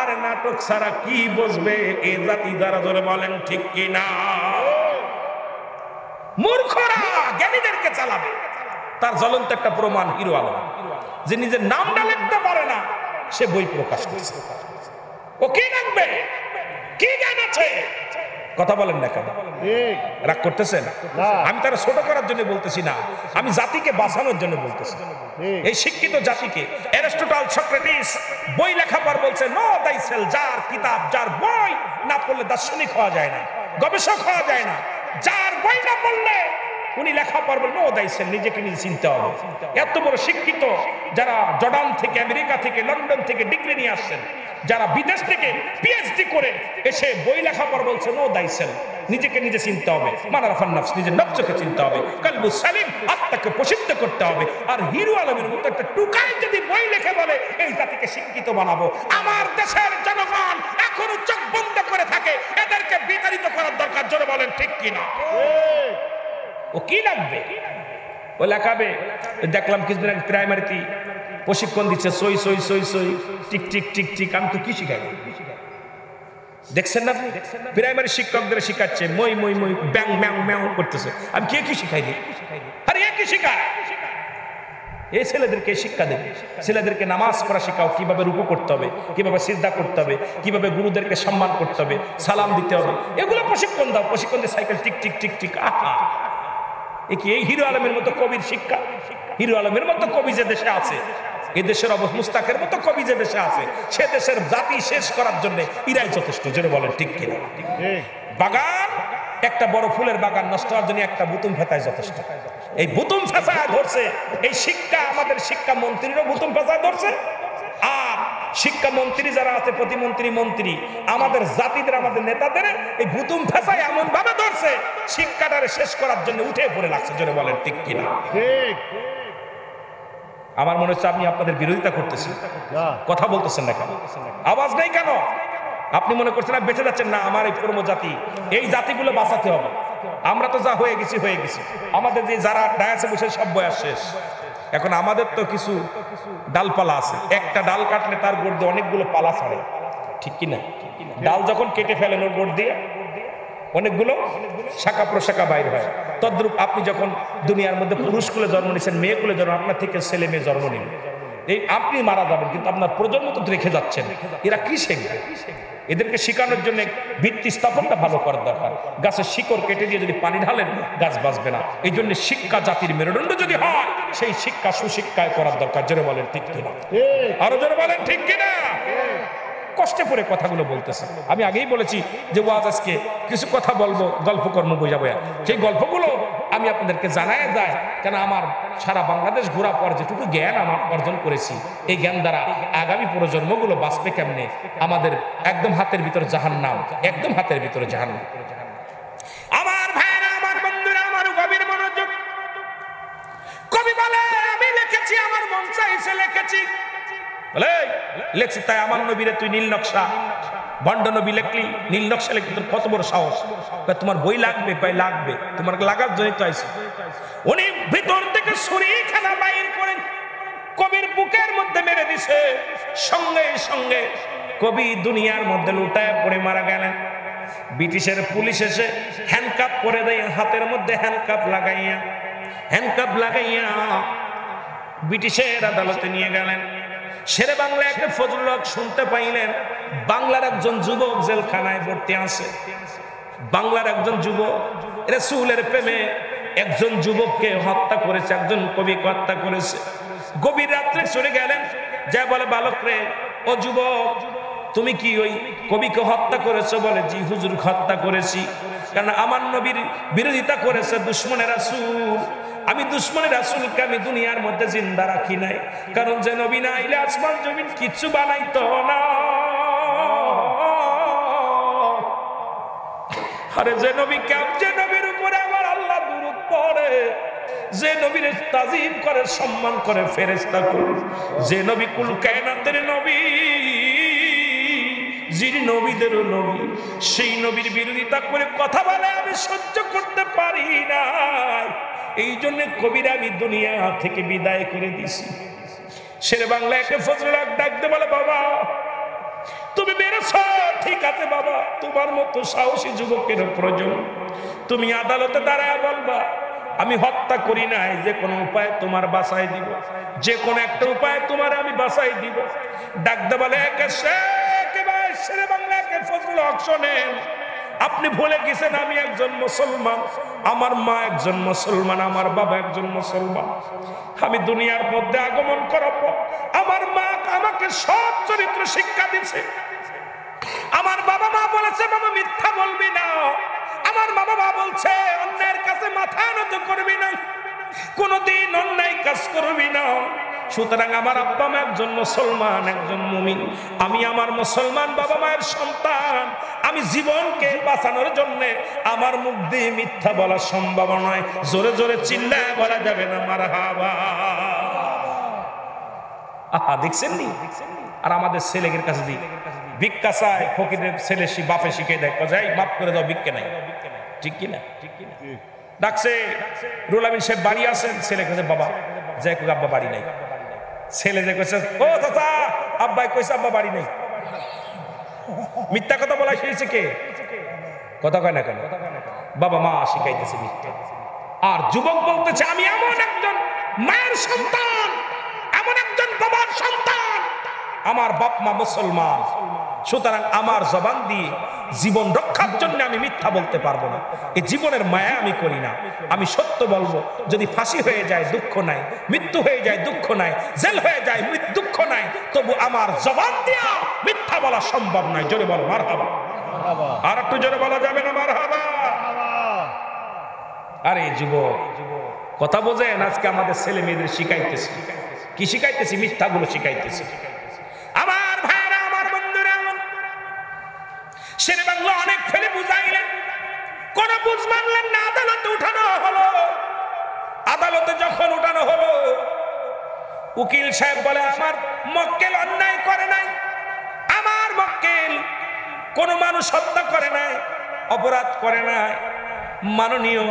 আর নাটক ছাড়া কি বুঝবে? এ জাতি যারা ধরে বলেন ঠিক কিনা? মূর্খরা জ্ঞানীদেরকে চালাবে। তার জ্বলন্ত একটা প্রমাণ হিরো আলম, যে নিজের নামটা লিখতে পারে না, সে বই প্রকাশ করছে। ও কি লিখবে? কি জ্ঞান আছে? কথা বলেন না কেন? রাগ করতেছেন? আমি তারা ছোট করার জন্য বলতেছি না, আমি জাতিকে বাঁচানোর জন্য বলতেছি। এই শিক্ষিত জাতিকে অ্যারিস্টটল, সক্রেটিস বই লেখা পর বলছে নো দাই সেল, যার কিতাব, যার বই না পড়লে দার্শনিক হওয়া যায় না, গবেষক হওয়া যায় না। যার বই না পড়লে উনি লেখা পারবেন নো দাই সেল, নিজেকে নিজে চিনতে হবে। এত বড় শিক্ষিত যারা জর্ডান থেকে, আমেরিকা থেকে, লন্ডন থেকে ডিগ্রি নিয়ে আসছেন, যারা বিদেশ থেকে পিএইচডি করে এসে বই লেখা পর বলছে নো দাই সেল, নিজেকে নিজে চিনতে হবে। মানারাফান নফস, নিজের নফসকে চিনতে হবে। কালবু সালিম, আত্মাকে প্রসিদ্ধ করতে হবে। আর হিরো আলমের মতো একটা টুকাই যদি বই লিখে বলে এই জাতিকে শিক্ষিত বানাবো, আমার দেশের জনগণ এখনো চোখ বন্ধ করে থাকে, এদেরকে বিতাড়িত করার দরকার। জোরে বলেন ঠিক কিনা? ও কি লাগবে? ও লেখাবে। দেখলাম কিছুদিন আগে প্রাইমারিতে প্রশিক্ষণ দিচ্ছে, সই সই সই সই, টিক টিক টিক টিক। আমি তো কি শিখাই? দেখছেন না আপনি? প্রাইমারি শিক্ষকদের শিখাচ্ছে মই মই মই, ব্যাং ম্যাং ম্যাং করতেছে। আমি কে কি শিখাই দিই? আরে এ কি শিখায়? এই ছেলেদেরকে শিক্ষা দেবে, ছেলেদেরকে নামাজ পড়া শেখাও, কিভাবে রুকু করতে হবে, কিভাবে সিজদা করতে হবে, কিভাবে গুরুদেরকে সম্মান করতে হবে, সালাম দিতে হবে, এগুলো প্রশিক্ষণ দাও। প্রশিক্ষণ দিয়ে cycle tick tick tick tick. আহা, এ কি এই হিরো আলমের মতো কবির শিক্ষা? হিরো আলমের মতো কবি যে দেশে আছে, এ দেশের মুস্তাকের মতো কবি যে দেশে আছে, সে দেশের জাতি শেষ করার জন্য ইরাই যথেষ্ট। যেটা বলেন ঠিক কিনা? বাগান, একটা বড় ফুলের বাগান নষ্ট হওয়ার জন্য একটা বুতুম ফেতায় যথেষ্ট। এই বুতুম ফেঁচায় ধরছে এই শিক্ষা, আমাদের শিক্ষা মন্ত্রীরও বুতুম ফেঁচায় ধরছে। আর শিক্ষা মন্ত্রী যারা আছে, প্রতিমন্ত্রী, মন্ত্রী, আমাদের জাতিদের, আমাদের নেতাদের এই বুতুম ফেঁচায় এমন ভাবে ধরছে, শিক্ষাটারে শেষ করার জন্য উঠে পড়ে লাগছে। জোরে বলেন ঠিক কিনা? ঠিক। আমার মনে হচ্ছে আপনি আপনাদের বিরোধিতা করতেছেন, কথা বলতেছেন না কেন? আওয়াজ নেই কেন? আপনি মনে করছেন বেঁচে যাচ্ছেন না? আমার এই কর্ম জাতি, এই জাতিগুলো বাঁচাতে হবে। আমরা তো যা হয়ে গেছি হয়ে গেছি। আমাদের যে যারা ডায়াসে বসে সব বয়স শেষ। এখন আমাদের তো কিছু ডালপালা আছে, একটা ডাল কাটলে তার গোড় দিয়ে অনেকগুলো পালা ছাড়ে, ঠিক কিনা? ডাল যখন কেটে ফেলেন ওর গোড় দিয়ে অনেকগুলো শাখা প্রশাখা বাইর হয়। তদ্রূপ আপনি যখন দুনিয়ার মধ্যে পুরুষ কুলে জন্ম নিয়েছেন, মেয়ে কুলে জন্ম, আপনার থেকে ছেলে মেয়ে জন্ম নিন, এই আপনি মারা যাবেন, কিন্তু আপনার প্রজন্ম তো রেখে যাচ্ছেন। এরা কি শিখবে? এদেরকে শেখানোর জন্য ভিত্তি স্থাপনটা ভালো করার দরকার। গাছের শিকড় কেটে দিয়ে যদি পানি ঢালেন, গাছ বাঁচবে না। এই জন্য শিক্ষা জাতির মেরুদণ্ড যদি হয়, সেই শিক্ষা সুশিক্ষায় করার দরকার। জোরে বলেন ঠিক কিনা? আরো জোরে বলেন ঠিক কিনা? কষ্টে পড়ে কথাগুলো বলতেছে। আমি আগেই বলেছি যে ওয়াজ আজকে কিছু কথা বলবো, গল্পকর্ম বোঝাবো। সেই গল্পগুলো আমি আপনাদেরকে জানায় যায়, কেন আমার সারা বাংলাদেশ ঘোরা পর যেটুকু জ্ঞান আমার অর্জন করেছি, এই জ্ঞান দ্বারা আগামী প্রজন্মগুলো বাঁচবে কেমনে। আমাদের একদম হাতের ভিতরে জাহান্নাম, একদম হাতের ভিতরে জাহান্নাম। আমার ভাইরা, আমার বন্ধুরা, আমার গভীর মনোযোগ। কবি বলে আমি লিখেছি, আমার মন চাইছে লিখেছি। বলে লেখছি তাই আমার নবীরে তুই নীল নকশা, ভণ্ড নবী লেখলি, নীল নকশা লিখলি, তোর কত বড় সাহস। তোমার বই লাগবে? কয় লাগবে। তোমার লাগার জন্যই তো আইছি। উনি ভিতর থেকে ছুরিখানা বাইর করেন, কবির বুকের মধ্যে মেরে দিছে। সঙ্গে সঙ্গে কবি দুনিয়ার মধ্যে লুটায় পড়ে মারা গেলেন। ব্রিটিশের পুলিশ এসে হ্যান্ডকাপ করে দেয়, হাতের মধ্যে হ্যান্ডকাপ লাগাইয়া ব্রিটিশের আদালতে নিয়ে গেলেন। শেরে বাংলা একটা ফজলুল হক শুনতে পাইলেন বাংলার একজন যুবক জেলখানায় ভর্তি আছে। বাংলার একজন যুবক রাসূলের প্রেমে একজন যুবককে হত্যা করেছে, একজন কবিকে হত্যা করেছে। গভীর রাত্রে চলে গেলেন, যা বলে বালক রে, ও যুবক তুমি কি ওই কবিকে হত্যা করেছো? বলে জি হুজুর, হত্যা করেছি। কারণ আমার নবীর বিরোধিতা করেছে দুশমনের রাসূল। আমি দুশমনের রাসূলকে আমি দুনিয়ার মধ্যে জিন্দা রাখি নাই, কারণ যে নবী না আইলে আসমান জমিন কিচ্ছু বানাইতো না। আরে যে নবীর উপরে আমার আল্লাহ দুরূদ পড়ে, যে নবীর তাজিম করে, সম্মান করে ফেরেশতা করে, যে নবী কুল কায়নাতের নবী, যিনি নবীদেরও নবী, সেই নবীর বিরোধিতা করে কথা বলে আমি সহ্য করতে পারি না। এই জন্য কবিরা আমি দুনিয়া থেকে বিদায় করে দিছি। শেরে বাংলা একে ফজলুল হক ডাকতে বলে বাবা তুমি বেরোছ, ঠিক আছে বাবা, তোমার মতো সাহসী যুবকের প্রয়োজন। তুমি আদালতে দাঁড়ায় বলবা আমি হত্যা করি নাই, যে কোনো উপায় তোমার বাঁচাই দিব, যে কোনো একটা উপায় তোমার আমি বাঁচাই দিব। ডাকতে বলে শেরে বাংলা একে ফজলুল হক শোনেন, আপনি ভুলে গেছেন আমি একজন মুসলমান, আমার মা একজন মুসলমান, আমার বাবা একজন মুসলমান। আমি দুনিয়ার মধ্যে আগমন করার পর আমার মা আমাকে সৎ চরিত্র শিক্ষা দিয়েছে। আমার বাবা মা বলেছে বাবা মিথ্যা বলবি না। আমার বাবা মা বলছে অন্যায়ের কাছে মাথা নত করবি না, কোনদিন অন্যায় কাজ করবি না। সুতরাং আমার আব্বা মা একজন মুসলমান, একজন মুমিন। আমি আমার মুসলমান বাবা মায়ের সন্তান। আমি জীবনকে বাঁচানোর জন্য আমার মুখ দিয়ে মিথ্যা বলা সম্ভব নয়। জোরে জোরে চিল্লায় বলা যাবে না মারহাবা। আহা, দেখছেন নি? আর আমাদের ছেলেদের কাছে দিই ভিক্ষা চায়, ফকিরের ছেলে বাপে শিখে দেয়, যাই মাফ করে দাও, ভিক্ষা নাই। ঠিক কিনা? ডাকছে রুহুল আমিন সাহেব বাড়ি আছেন, ছেলে কাছে বাবা যাই কই আব্বা বাড়ি নাই। ছেলে যে কইছে ও চাচা আব্বাই কইছে আব্বা বাড়ি নাই। মিথ্যা কথা বলা শিখেছে কে? কথা কয় না কেন? বাবা মা শিখাইতেছে মিথ্যা। আর যুবক বলতেছে আমি এমন একজন মায়ের সন্তান, এমন একজন বাবার সন্তান, আমার বাপ মা মুসলমান, সুতরাং আমার জবান দিয়ে জীবন রক্ষার জন্য আমি মিথ্যা বলতে পারবো না। এই জীবনের মায়া আমি করি না, আমি সত্য বলবো। যদি ফাঁসি হয়ে যায় দুঃখ নাই, মৃত্যু হয়ে যায় দুঃখ নাই, জেল হয়ে যায় দুঃখ নাই, তবু আমার জবান দিয়া মিথ্যা বলা সম্ভব নয়। জোরে বলো মারহাবা। আর একটু জোরে বলা যাবে না মারহাবা? আরে যুবক কথা বোঝেন, আজকে আমাদের ছেলে মেয়েদের শিখাইতেছি কি? শিখাইতেছি মিথ্যাগুলো শিখাইতেছি। আমার ভাইরা, আমার বন্ধুরা, শেরে বাংলা অনেক ফেলে বুঝাইলেন, কোন বুঝ মানলেন না। আদালতে উঠানো হলো। আদালতে যখন উঠানো হলো, উকিল সাহেব বলে আমার মক্কেল অন্যায় করে নাই, আমার মক্কেল কোন মানুষ হত্যা করে নাই, অপরাধ করে নাই। মাননীয়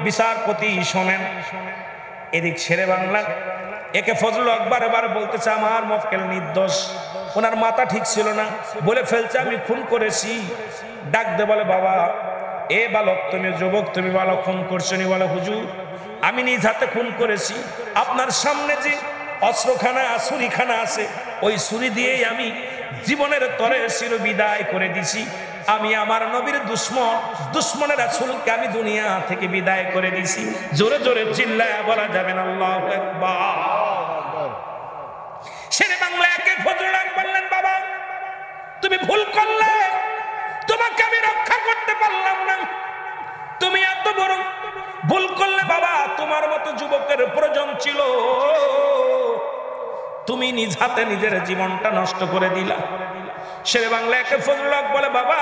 বিচারপতি শোনেন। এদিক শেরে বাংলা একে ফজলুল হক বারবার বলতেছে আমার মক্কেল নির্দোষ, ওনার মাথা ঠিক ছিল না, বলে ফেলছে আমি খুন করেছি। ডাক দে বলে বাবা এ বালক, তুমি যুবক, তুমি বালক খুন করছো নি? বলে হুজুর আমি নিজ হাতে খুন করেছি। আপনার সামনে যে অস্ত্রখানা ছুরিখানা আছে, ওই ছুরি দিয়েই আমি জীবনের তরে চির বিদায় করে দিছি। আমি আমার নবীর দুশমনের রাসূলকে আমি দুনিয়া থেকে বিদায় করে দিছি। জোরে জোরে চিল্লায়া বলা যাবে না আল্লাহু আকবার। শেরে বাংলা একে ফজলুল হক বললেন বাবা তুমি ভুল করলে, তোমাকে আমি রক্ষা করতে পারলাম না। তুমি এত বড় ভুল করলে বাবা, তোমার মতো যুবকের প্রয়োজন ছিল, তুমি নিজ হাতে নিজের জীবনটা নষ্ট করে দিলা। শেরে বাংলা একে ফজলুল হক বলে, বাবা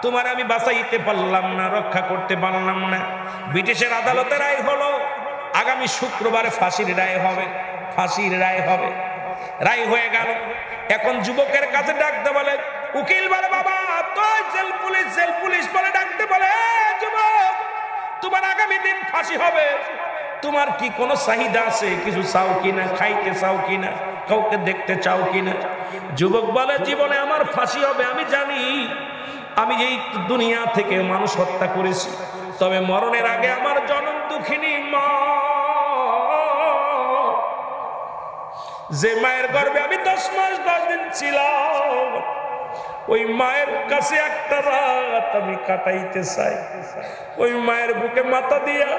তোমার আমি বাঁচাইতে পারলাম না, রক্ষা করতে পারলাম না। ব্রিটিশের আদালতে রায় হলো আগামী শুক্রবারে ফাঁসির রায় হবে, ফাঁসির রায় হবে। রায় হয়ে গেল। এখন যুবকের কাছে ডাকতে বলে, উকিল বলে, বাবা তো জেল পুলিশ বলে ডাকতে বলে, যুবক তোমার আগামী দিন ফাঁসি হবে, তোমার কি কোনো চাহিদা আছে? কিছু চাও কিনা? খাইতে চাও কিনা? কাউকে দেখতে চাও কিনা? যুবক বলে, জীবনে আমার ফাঁসি হবে। আমি জানি আমি এই দুনিয়া থেকে মানুষ হত্যা করেছি, তবে মরণের আগে আমার জনম দুঃখিনী মা, যে মায়ের গর্ভে আমি 10 মাস 10 দিন ছিলাম, ওই মায়ের কাছে একটা রাত আমি কাটাইতে চাই। ওই মায়ের বুকে মাথা দিয়া,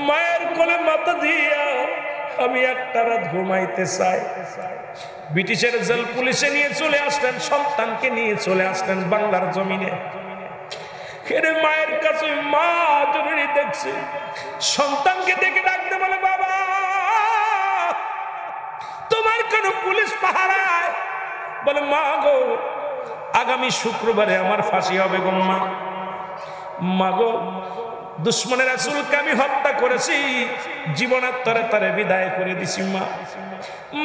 মায়ের কোলে মাথা দিয়া আমি একটা রাত ঘুমাইতে চাই। ব্রিটিশের জেল পুলিশে নিয়ে চলে আসলেন, সন্তানকে নিয়ে চলে আসলেন বাংলার জমিনে। মায়ের কাছে মা জরুরি দেখছে, সন্তানকে দেখে ডাকতে বলে, বাবা তোমার কোন পুলিশ পাহারায়? বলে, মা গো আগামী শুক্রবারে আমার ফাঁসি হবে গো মা। মা গো দুশ্মনের রাসূলকে আমি হত্যা করেছি, জীবনের তরে তরে বিদায় করে দিছি মা।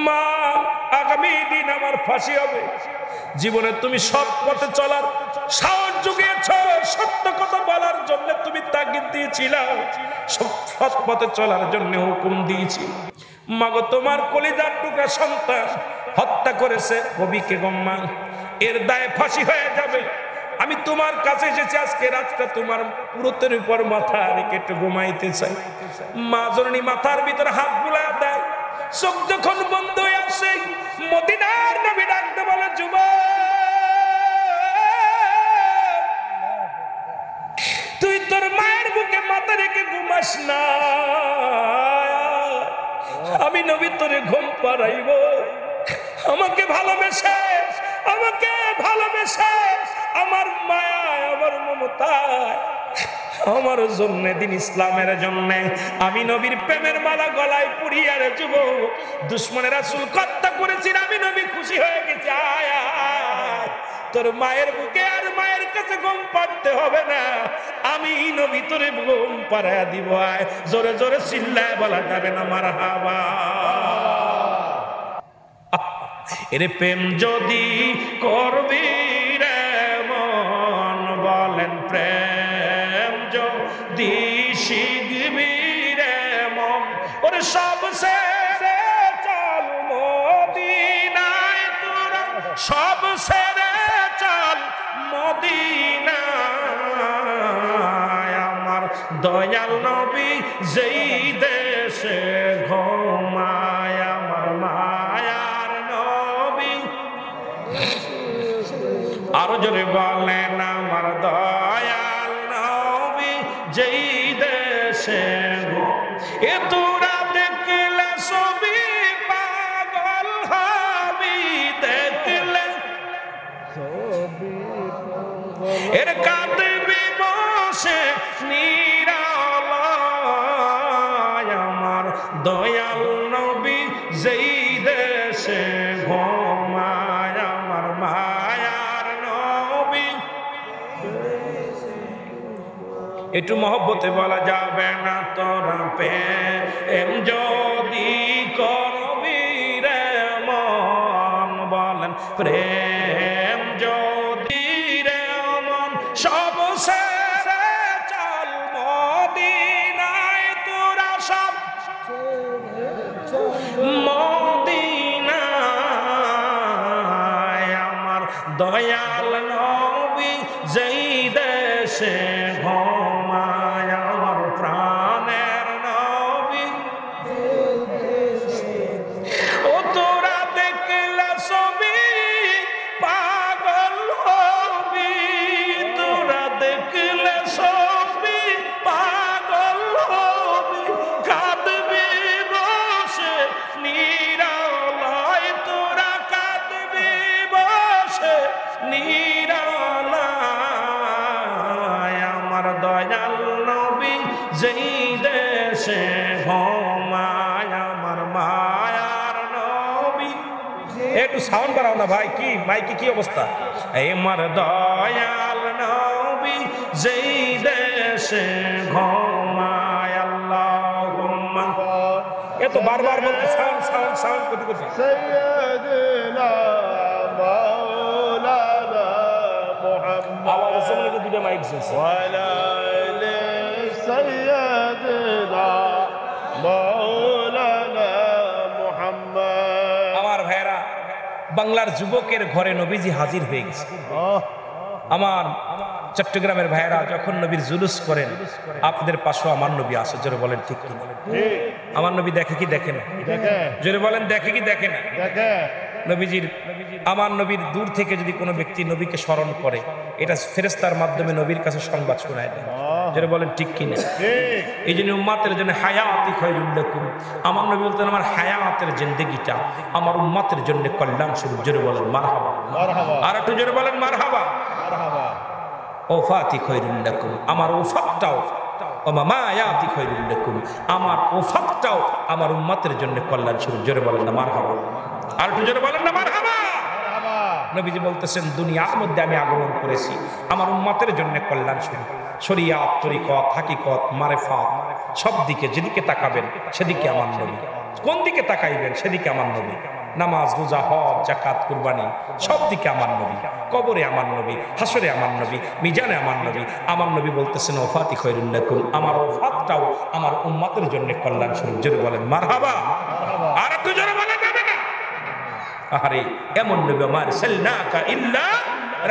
মা আগামী দিন আমার ফাঁসি হবে। জীবনে তুমি সৎ পথে চলার সাহস জুগিয়েছ, সত্য কথা বলার জন্য তুমি তাগিদ দিয়েছিলা, সৎ পথে চলার জন্য হুকুম দিয়েছি। মাগো তোমার কলিজার টুকরা সন্তান হত্যা করেছে কবিকে গম্মা, এর দায়ে ফাঁসি হয়ে যাবে। আমি তোমার কাছে এসেছি আজকে রাতটা তোমার পুরোতের উপর মাথা রেখে একটু ঘুমাইতে চাই। মা জননী মাথার ভিতরে হাত বুলায় দেয়। চোখ যখন বন্ধ হয়ে আসে, মদিনার নবী ডাকতে বলে, যুবক তুই তোর মায়ের বুকে মাথা রেখে ঘুমাস না, আমি নবী তোরে ঘুম পাড়াইব। আমাকে ভালোবেসে আমার মায়ায়, আমার মমতায়, আমার জন্য দিন ইসলামের জন্য আমি নবীর প্রেমের মালা গলায় পুরিয়ে রে যুবক, দুশ্মনের রাসূল হত্যা করেছি, আমি নবী খুশি হয়ে গেছি। আয় আয় তোর মায়ের বুকে আর মায়ের কাছে ঘুম পাড়তে হবে না, আমি নবী তোরে ঘুম পাড়ায় দিব। আয় জোরে জোরে চিল্লায় বলা যাবে না মারহাবা। এরে প্রেম যদি করবি রে মন, বলেন প্রেম যদি শিখবি রে মন, ওরে সব ছেড়ে চল মদিনায় তোরা, সব ছেড়ে চল মদিনায়। আমার দয়াল নবী যেই দেশে ঘুমায়, আমার মায়ার নবী, আরো জোরে বলেন, আমার দয়াল নবী যেই দেশে এ তোরা দেখলে ছবি পাগল হবি, দেখলে এর কাঁদবি বসে নিরালায়। আমার দয়াল নবী যেই দেশে ঘুমায়, আমার মায়ার নবী। একটু মহব্বতে বলা যাবে না, তোরা প্রেম যদি করবি রে মন, বলেন প্রেম যদি রে মন, সব ছেড়ে চল মদিনায় তোরা, সব মদিনায়। আমার দয়াল নবী যেই দেশে ঘুমায়, আমার প্রাণের নবী। ও তোরা দেখলে ছবি পাগল হবি, তোরা দেখলে ছবি পাগল হবি, কাঁদবি বসে নিরালায়, তোরা কাঁদবি বসে দেশে ঘুমায় আমার মায়ার নবী। একটু সাউন্ড বাড়াও না ভাই, কি মাইকে কি অবস্থা? আমার দয়াল নবী যেই দেশে ঘুমায় আল্লাহুম্মা, এত বারবার বলতে সাউন্ড সাউন্ড সাউন্ড করতে করতে। سيدنا مولانا محمد আওয়াজ জমলে তো দুটো মাইক জ্বলছে। وعلى آل سيدنا مولانا محمد আমার ভাইরা, বাংলার যুবকের ঘরে নবীজি হাজির হয়ে গেছে। আমার চট্টগ্রামের ভাইরা যখন নবীর জুলুস করেন, আপনাদের পাশেও আমার নবী আসে, জোরে বলেন ঠিক কি? আমার নবী দেখে কি দেখে না? জোরে বলেন দেখে কি দেখে না? নবীজির, আমার নবীর দূর থেকে যদি কোনো ব্যক্তি নবীকে স্মরণ করে, এটা ফেরেশতার মাধ্যমে নবীর কাছে সংবাদ শোনায় দেয়। জোরে বলেন ঠিক কি না? এই জন্য উম্মাতের জন্য হায়াতি খায়রুল লাকুম, আমার নবী বলতেন আমার হায়াতের জিন্দেগিটা আমার উম্মাতের জন্য কল্যাণ স্বরূপ। জোরে বলেন মারহাবা। আর একটু জোরে বলেন মারহাবা। ওফাতি খায়রুল লাকুম, আমার ওফাতটাও, ও মামায়াতি খায়রুল লাকুম, আমার ওফাতটাও আমার উম্মতের জন্য কল্যাণ স্বরূপ। জোরে বলেন না মারহাবা। আর একটু জোরে বলেন না মারহাবা। নবীজি বলতেছেন দুনিয়ার মধ্যে আমি আগমন করেছি আমার উম্মতের জন্য কল্যাণ স্বরূপ। শরিয়াত, তরিকত, হাকিকত, মারেফাত, সব দিকে যেদিকে তাকাবেন সেদিকে আমার নবী, কোন দিকে তাকাইবেন সেদিকে আমার নবী। নামাজ, রোজা, হজ, যাকাত, কুরবানি, সব দিকে আমার নবী। কবরে আমার নবী, হাসরে আমার নবী, মিজানে আমার নবী। আমার নবী বলতেছেন ওফাতি খায়রুল লাকুম, আমার ওফাতটাও আমার উম্মতের জন্য কল্যাণ স্বরূপ। জোরে বলেন মারহাবা। আর একটু জোরে বলেন না। আরে এমন নবী আমার সাল্লাকা ইল্লা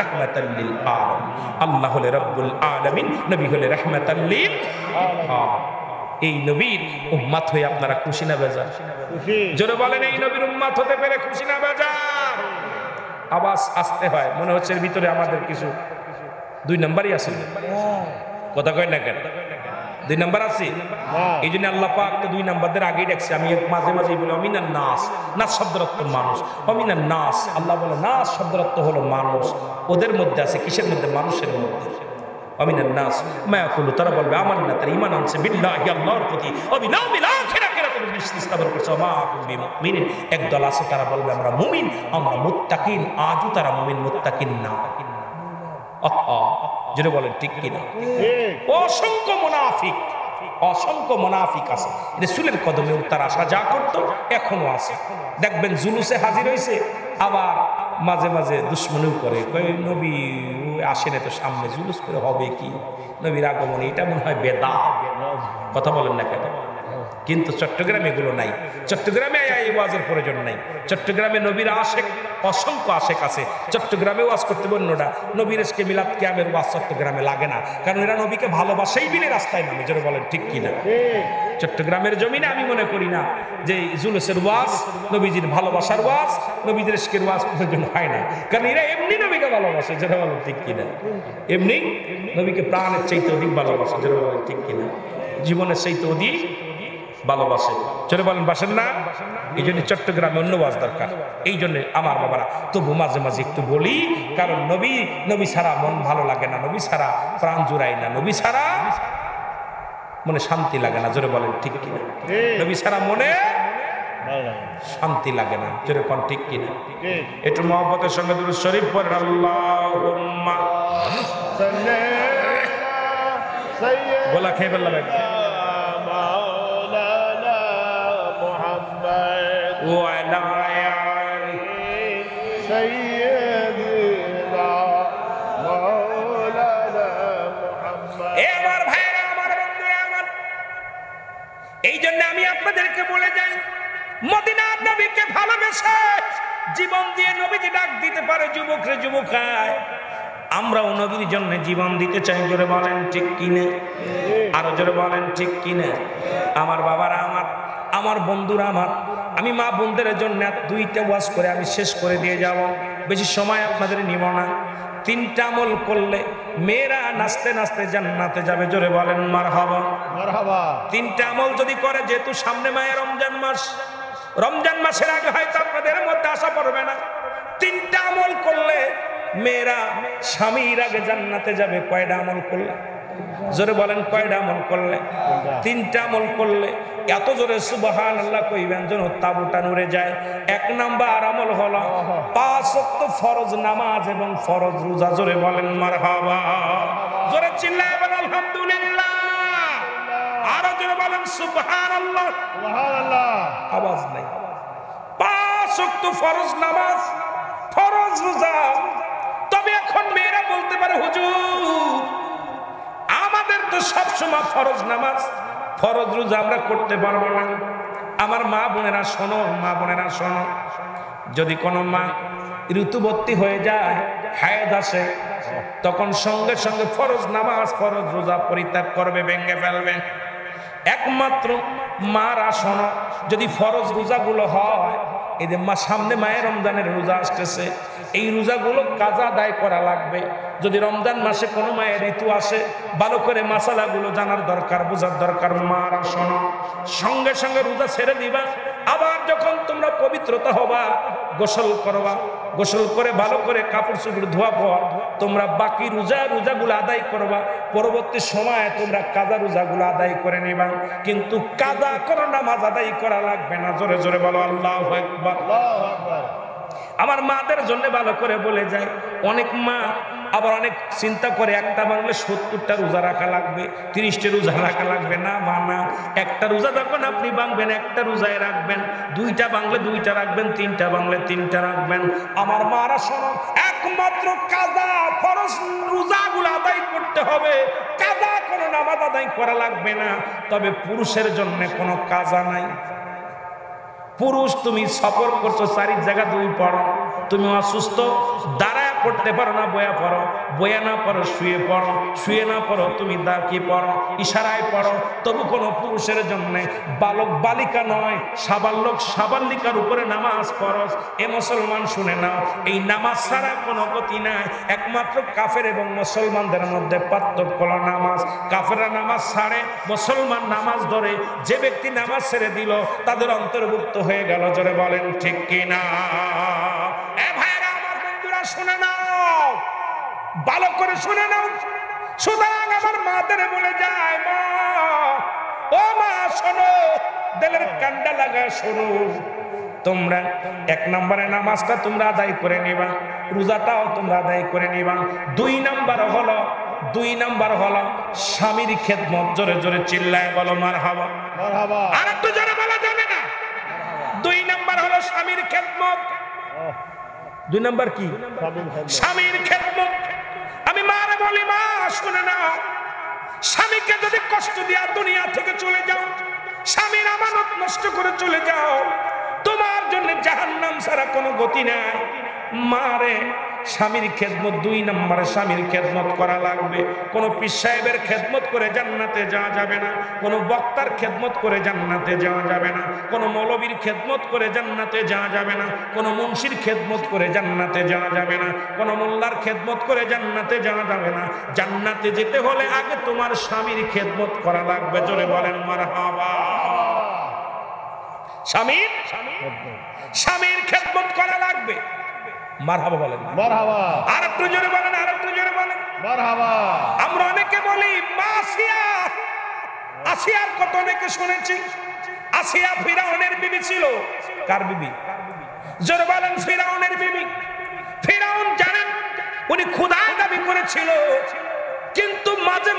রাহমাতাল লিল আলামিন। আল্লাহ হলে রব্বুল আলামিন, নবী হলে রাহমাতাল লিল আলামিন। এই নবীর উম্মত হয়ে আপনারা খুশি না বেজার? জোরে বলেন এই নবীর উম্মত হতে পেরে খুশি না বেজার? আওয়াজ আসতে হয়, মনে হচ্ছে এর ভিতরে আমাদের কিছু দুই নাম্বারই আছে। কথা কয় না কেন? দুই নাম্বার আছে। এই জন্য আল্লাহ পাক তো দুই নাম্বারদের আগেই দেখছে। আমি মাঝে মাঝে বলি অমিনান নাস, নাস শব্দের অর্থ মানুষ। অমিনান নাস, আল্লাহ বলে নাস শব্দের অর্থ হলো মানুষ। ওদের মধ্যে আছে, কিসের মধ্যে? মানুষের মধ্যে। অমিনান নাস মায়াকুলু, তারা বলবে আমার না, তারা ঈমান আনছে বিল্লাহি, আল্লাহর প্রতি, অবিনামিল আখিরাতের উপর বিশ্বাস স্থাপন করছে। মা মুমিন, একদল আছে তারা বলবে আমরা মুমিন, আমরা মুত্তাকিন। আজও তারা মুমিন মুত্তাকিন না। যেটা বলেন ঠিক কিনা? অসংখ্য মুনাফিক, অসংখ্য মুনাফিক আছে। রাসূলের কদমে তার আশা যা করতো এখনো আছে। দেখবেন জুলুসে হাজির হয়েছে, আবার মাঝে মাঝে দুশ্মনীও করে, কই নবী আসেন তো সামনে, জুলুস করে হবে কি? নবীর আগমন এটা মনে হয় বেদাত। কথা বলেন না কেন? কিন্তু চট্টগ্রামে এগুলো নাই। চট্টগ্রামে এই ওয়াজের প্রয়োজন নাই। চট্টগ্রামে নবীর আশেক, অসংখ্য আশেক আছে। চট্টগ্রামে ওয়াজ করতে বলল না, নবীর এসকে মিলাদ কিয়ামের ওয়াজ চট্টগ্রামে লাগে না, কারণ এরা নবীকে ভালোবাসাই বিলে রাস্তায় নামে। যেটা বলেন ঠিক কিনা? চট্টগ্রামের জমিনে আমি মনে করি না যে জুলুসের ওয়াজ, নবীজির ভালোবাসার ওয়াজ, নবীজির এসকের ওয়াজ প্রয়োজন হয় না, কারণ এরা এমনি নবীকে ভালোবাসে। যেটা বলেন ঠিক কিনা? এমনি নবীকে প্রাণের চাইতে অধিক ভালোবাসে। যেটা বলেন ঠিক কিনা? জীবনের চাইতে অধিক ভালোবাসে। চলে বলেন বাসেন না? এই জন্য চট্টগ্রামে অন্য ওয়াজ দরকার। এই জন্য আমার বাবারা তবু মাঝে মাঝে একটু বলি, কারণ নবী ছাড়া মন ভালো লাগে না, নবী ছাড়া প্রাণ জুড়ায় না, নবী ছাড়া মনে শান্তি লাগে না। জোরে বলেন ঠিক কিনা? নবী ছাড়া মনে শান্তি লাগে না। জোরে কোন ঠিক কিনা? একটু মহব্বতের সঙ্গে দুরূদ শরীফ পড়েন। আল্লাহুম্মা গলা খেয়ে ফেললাম একদম। وعلى آله سيدنا مولانا محمد। আমার ভাইরা, আমার বন্ধুরা, আমার এই জন্য আমি আপনাদেরকে বলে যাই, মদিনার নবীকে ভালোবেসে জীবন দিয়ে নবীজি ডাক দিতে পারে যুবকরে, যুবকায় আমরাও নবীর জন্য জীবন দিতে চাই। জোরে বলেন ঠিক কিনা? আরো জোরে বলেন ঠিক কিনা? আমার বাবারা, আমার বন্ধুরা, আমি মা বোনদের জন্য দুইটা ওয়াজ করে আমি শেষ করে দিয়ে যাব, বেশি সময় আপনাদের নিব না। তিনটা আমল করলে মেয়েরা নাচতে নাচতে জান্নাতে যাবে। জোরে বলেন মারহাবা। মারহাবা। তিনটা আমল যদি করে, যেহেতু সামনে মায়ে রমজান মাস, রমজান মাসের আগে হয়তো আপনাদের মধ্যে আশা পড়বে না। তিনটা আমল করলে মেয়েরা স্বামীর আগে জান্নাতে যাবে। কয়টা আমল করলে? জোরে বলেন কয়টা আমল করলে? তিনটা আমল করলে এত জোরে সুবহানাল্লাহ কইবেন যেন তাবুটা নড়ে যায়। এক নাম্বার আমল হলো 5 ওয়াক্ত ফরজ নামাজ এবং ফরজ রোজা। জোরে বলেন মারহাবা, জোরে চিল্লায় বলেন আলহামদুলিল্লাহ, আরো জোরে বলেন সুবহানাল্লাহ। সুবহানাল্লাহ। আওয়াজ নাই। 5 ওয়াক্ত ফরজ নামাজ, ফরজ রোজা। তবে এখন মেয়েরা বলতে পারে হুজুর আমাদের তো সবসময় ফরজ নামাজ ফরজ রোজা আমরা করতে পারবো না। আমার মা বোনেরা শোনো, মা বোনেরা শোনো, যদি কোনো মা ঋতুবর্তী হয়ে যায়, হায়েদ আসে, তখন সঙ্গে সঙ্গে ফরজ নামাজ ফরজ রোজা পরিত্যাগ করবে, ভেঙে ফেলবে। একমাত্র মারা শোনো, যদি ফরজ রোজাগুলো হয়, এই যে সামনে মায়ের রমজানের রোজা আসতেছে, এই রোজাগুলো কাজা আদায় করা লাগবে। যদি রমজান মাসে কোনো মায়ের ঋতু আসে, ভালো করে মাসালাগুলো জানার দরকার, বোঝার দরকার। মারা শোনো, সঙ্গে সঙ্গে রোজা ছেড়ে দিবা। আবার যখন তোমরা পবিত্রতা হবা, গোসল করবা, গোসল করে ভালো করে কাপড় চোপড় ধোয়া পর তোমরা বাকি রোজাগুলো আদায় করবা। পরবর্তী সময়ে তোমরা কাজা রোজাগুলো আদায় করে নিবা, কিন্তু কাজা কোনো নামাজ আদায় করা লাগবে না। জোরে জোরে বলো আল্লাহু আকবার। আল্লাহু আকবার। আমার মাদের জন্য ভালো করে বলে যায়, অনেক মা আবার অনেক চিন্তা করে একটা বাংলে 70টা রোজা রাখা লাগবে, 30টা রোজা রাখা লাগবে। না মা না, একটা রোজা যখন আপনি ভাঙবেন একটা রোজায় রাখবেন, 2টা বাংলে 2টা রাখবেন, 3টা বাংলে 3টা রাখবেন। আমার মারা শোনো, একমাত্র কাজা ফরজ রোজাগুলো আদায় করতে হবে, কাজা কোনো নামাজ আদায় করা লাগবে না। তবে পুরুষের জন্য কোনো কাজা নাই। পুরুষ তুমি সফর করছো, 4 জায়গা তুমি পড়ো, তুমি অসুস্থ, দাঁড়ায় পড়তে পারো না, বয়া পড়ো, বয়া না পড়ো শুয়ে পড়ো, শুয়ে না পড়ো তুমি দাঁড়িয়ে পড়ো, ইশারায় পড়ো, তবু কোনো পুরুষের জন্য বালক বালিকা নয়, সাবালক সাবালিকার উপরে নামাজ ফরজ। এ মুসলমান শুনে নাও, এই নামাজ ছাড়া কোনো গতি নাই। একমাত্র কাফের এবং মুসলমানদের মধ্যে পার্থক্য হলো নামাজ। কাফেররা নামাজ ছাড়ে, মুসলমান নামাজ ধরে। যে ব্যক্তি নামাজ ছেড়ে দিল তাদের অন্তর্ভুক্ত হয়ে গেল। জোরে বলেন ঠিক কিনা? এ ভাইরা আমার, বন্ধুরা শুনে নাও, ভালো করে শুনে নাও। সুতরাং আমার মাদের বলে যায়, মা ও মা শোনো, দিলের কান্ডা লাগা শোনো, তোমরা 1 নম্বরে নামাজটা তোমরা আদায় করে নিবা, রোজাটাও তোমরা আদায় করে নিবা। 2 নাম্বার হলো স্বামীর খেদমত। জোরে জোরে চিল্লায় বলো মারহাবা। মারহাবা। আর একটু জোরে বলা যাবে না? 2 নাম্বার হলো স্বামীর খেদমত। 2 নাম্বার কি? স্বামীর খেদমত। আমি মারে বলি, মা শুনে নাও, স্বামীকে যদি কষ্ট দিয়া দুনিয়া থেকে চলে যাও, স্বামীর আমানত নষ্ট করে চলে যাও, তোমার জন্য জাহান্নাম ছাড়া কোনো গতি নাই। মারে স্বামীর খেদমত, 2 নম্বরে স্বামীর খেদমত করা লাগবে। কোনো পীর সাহেবের খেদমত করে জান্নাতে যাওয়া যাবে না, কোনো বক্তার খেদমত করে জান্নাতে যাওয়া যাবে না, কোনো মৌলবীর খেদমত করে জান্নাতে যাওয়া যাবে না, কোনো মুন্সির খেদমত করে জান্নাতে যাওয়া যাবে না, কোনো মোল্লার খেদমত করে জান্নাতে যাওয়া যাবে না। জান্নাতে যেতে হলে আগে তোমার স্বামীর খেদমত করা লাগবে। জোরে বলেন মারহাবা। স্বামীর খেদমত করা লাগবে। মারহাবা বলেন। মারহাবা। আর একটু জোরে বলেন, আর একটু জোরে বলেন। মারহাবা। আমরা অনেকে বলি মা আসিয়া, আসিয়ার কত অনেকে শুনেছি। আসিয়া ফিরাউনের বিবি ছিল। কার বিবি? জোরে বলেন, ফিরাউনের বিবি। ফিরাউন জানেন উনি খোদার দাবি করেছিল, কিন্তু মাঝে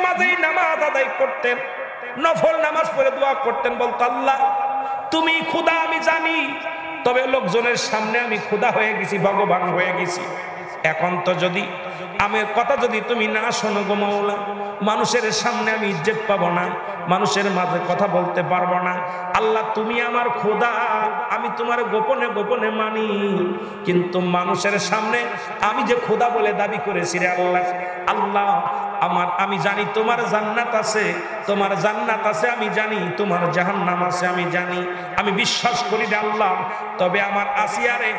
মাঝেই নামাজ আদায় করতেন, নফল নামাজ পড়ে দোয়া করতেন, বলতো আল্লাহ তুমি খোদা আমি জানি, তবে লোকজনের সামনে আমি খোদা হয়ে গেছি, ভগবান হয়ে গেছি। এখন তো যদি আমার কথা যদি তুমি না শোনো গো মাওলা, মানুষের সামনে আমি ইজ্জত পাবো না, মানুষের মাঝে কথা বলতে পারবো না। আল্লাহ তুমি আমার খোদা, আমি তোমার গোপনে গোপনে মানি, কিন্তু মানুষের সামনে আমি যে খোদা বলে দাবি করেছি রে আল্লাহ, আল্লাহ আমি জানি তোমার জান্নাত আছে, তোমার জান্নাত আছে আমি জানি, তোমার জাহান্নাম আছে আমি জানি, আমি বিশ্বাস করি রে আল্লাহ। তবে আমার আসিয়ারে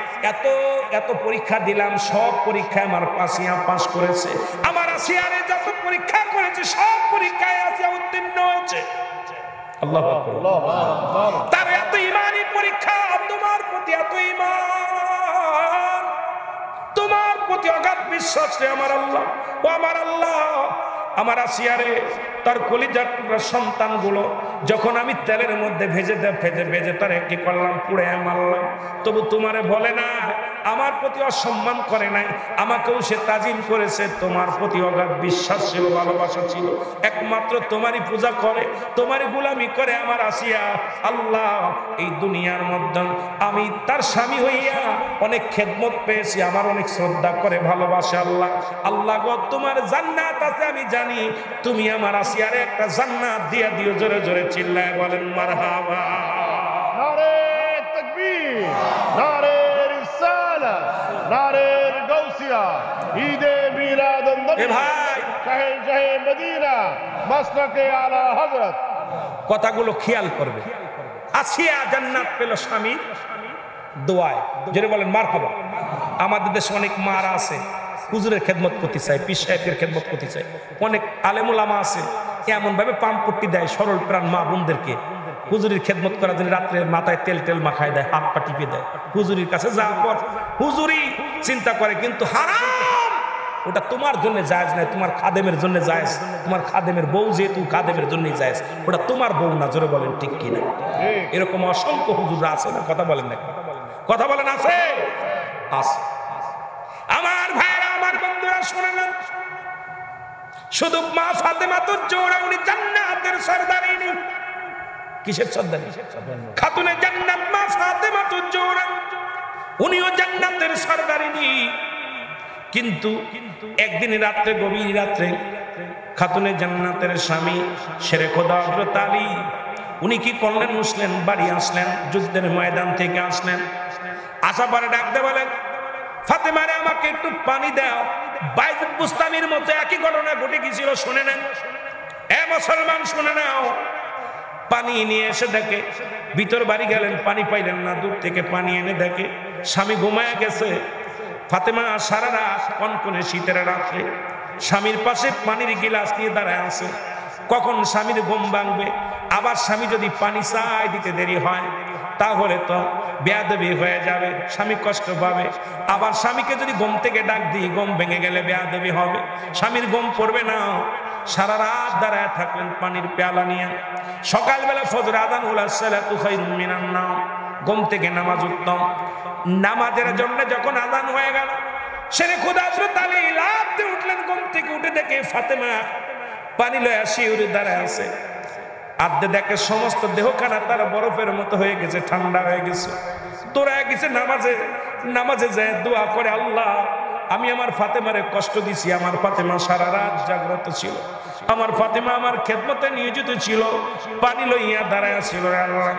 এত পরীক্ষা দিলাম, সব পরীক্ষায় আমার আসিয়া পাস করেছে। আমার আসিয়ারে যত পরীক্ষা করেছে সব পরীক্ষায় আসিয়া উত্তীর্ণ হয়েছে। আল্লাহু আকবার। তার এত ঈমানি পরীক্ষা, তোমার প্রতি এত ঈমান, তোমার প্রতি অগাধ বিশ্বাস রে আমার আল্লাহ, ও আমার আল্লাহ, আমার আসিয়ারে তার কলিজার টুকরা সন্তানগুলো যখন আমি তেলের মধ্যে ভেজে তার কি করলাম, পুড়ে মারলাম, তবু তোমারে বলে না, আমার প্রতি অসম্মান করে নাই, আমাকেও সে তাজিম করেছে, তোমার প্রতি অগাধ বিশ্বাস ছিল, ভালোবাসা ছিল, একমাত্র তোমারই পূজা করে, তোমারই গোলামি করে আমার আসিয়া। আল্লাহ, এই দুনিয়ার মধ্যে আমি তার স্বামী হইয়া অনেক খেদমত পেয়েছি, আমার অনেক শ্রদ্ধা করে, ভালোবাসে। আল্লাহ, আল্লাহ গো, তোমার জান্নাত আছে আমি জানি, তুমি আমার আসিয়ারে একটা জান্নাত দিয়া দিও। জোরে জোরে চিল্লায় বলেন মারহাবা। নারে তাকবীর, নারে রিসালাত, নারে গাউসিয়া, ঈদে মিলাদ এ ভাই, শাহে শাহে মদিনা, মাসলাকে আলা হযরত। কথাগুলো খেয়াল করবে। আসিয়া জান্নাত পেল স্বামী দোয়ায়। জোরে বলেন মারহাবা। আমাদের দেশে অনেক মারা আছে, হুজুরের খেদমত করতে চায়, পীর সাহেবের খেদমত করতে চায়, অনেক আলেম ওলামা আছে এমন ভাবে পাম্পট্টি দেয় সরল প্রাণ মা বোনদেরকে, হুজুরির খেদমত করার জন্য রাত্রে মাথায় তেল মাখায় দেয়, হাত পা টিপে দেয়, হুজুরির কাছে যাওয়ার পর হুজুরি চিন্তা করে কিন্তু হারাম, ওটা তোমার জন্য জায়েজ না, তোমার খাদেমের জন্য জায়েজ, তোমার খাদেমের বউ যেহেতু খাদেমের জন্যই জায়েজ, ওটা তোমার বউ না। জোরে বলেন ঠিক কিনা? এরকম অসংখ্য হুজুররা আছে না? কথা বলেন না, কথা বলেন আছে, আছে। আমার ভাইরা, আমার বন্ধুরা শুনে নেন, শুধু মা ফাতেমা তো জোড়া, উনি জান্নাতের সরদারিনী। কিসের সরদারি? খাতুনে জান্নাত মা ফাতেমা তো জোড়া, উনিও জান্নাতের সরদারিনী। কিন্তু একদিন রাত্রে, গভীর রাত্রে, খাতুনে জান্নাতের স্বামী শেরে খোদা হযরত আলী উনি কি করলেন? উঠলেন, বাড়ি আসলেন, যুদ্ধের ময়দান থেকে আসলেন, আসা পরে ডাকতে বলেন, ফাতেমারে আমাকে একটু পানি দাও। বাইজুল বুস্তামির মতো একই ঘটনা ঘটে গিয়েছিল, শুনে নেন এ মুসলমান, শুনে নাও। পানি নিয়ে এসে দেখে, ভিতর বাড়ি গেলেন, পানি পাইলেন না, দূর থেকে পানি এনে দেখে স্বামী ঘুমায় গেছে। ফাতেমা সারা রাত কনকনে শীতের রাত্রে স্বামীর পাশে পানির গিলাস নিয়ে দাঁড়ায় আছে, কখন স্বামীর ঘুম ভাঙবে। আবার স্বামী যদি পানি চাই দিতে দেরি হয় তাহলে তো বেয়াদবি হয়ে যাবে, স্বামী কষ্ট পাবে। আবার স্বামীকে যদি ঘুম থেকে ডাক দিই, ঘুম ভেঙে গেলে বেয়াদবি হবে, স্বামীর ঘুম পড়বে না। সারা রাত দাঁড়ায় থাকলেন পানির পেয়ালা নিয়ে। সকালবেলা ফজর আযান হলো, সালাতু খায়রুম মিনান নাওম, ঘুম থেকে নামাজ উত্তম। নামাজের জন্য যখন আযান হয়ে গেল, শেরে খোদা হযরত আলী লাফ দিয়ে উঠলেন, ঘুম থেকে উঠে দেখে ফাতেমা পানি লয়া শিউরে দাঁড়ায় আছে। আদ্যে দেখে সমস্ত দেহখানা তার বরফের মতো হয়ে গেছে, ঠান্ডা হয়ে গেছে, তোরা গেছে। নামাজে যায় দোয়া করে, আল্লাহ, আমি আমার ফাতেমারে কষ্ট দিছি, আমার ফাতেমা সারা রাত জাগ্রত ছিল, আমার ফাতেমা আমার খেদমতে নিয়োজিত ছিল, পানি লইয়া দাঁড়ায় ছিল। আল্লাহ,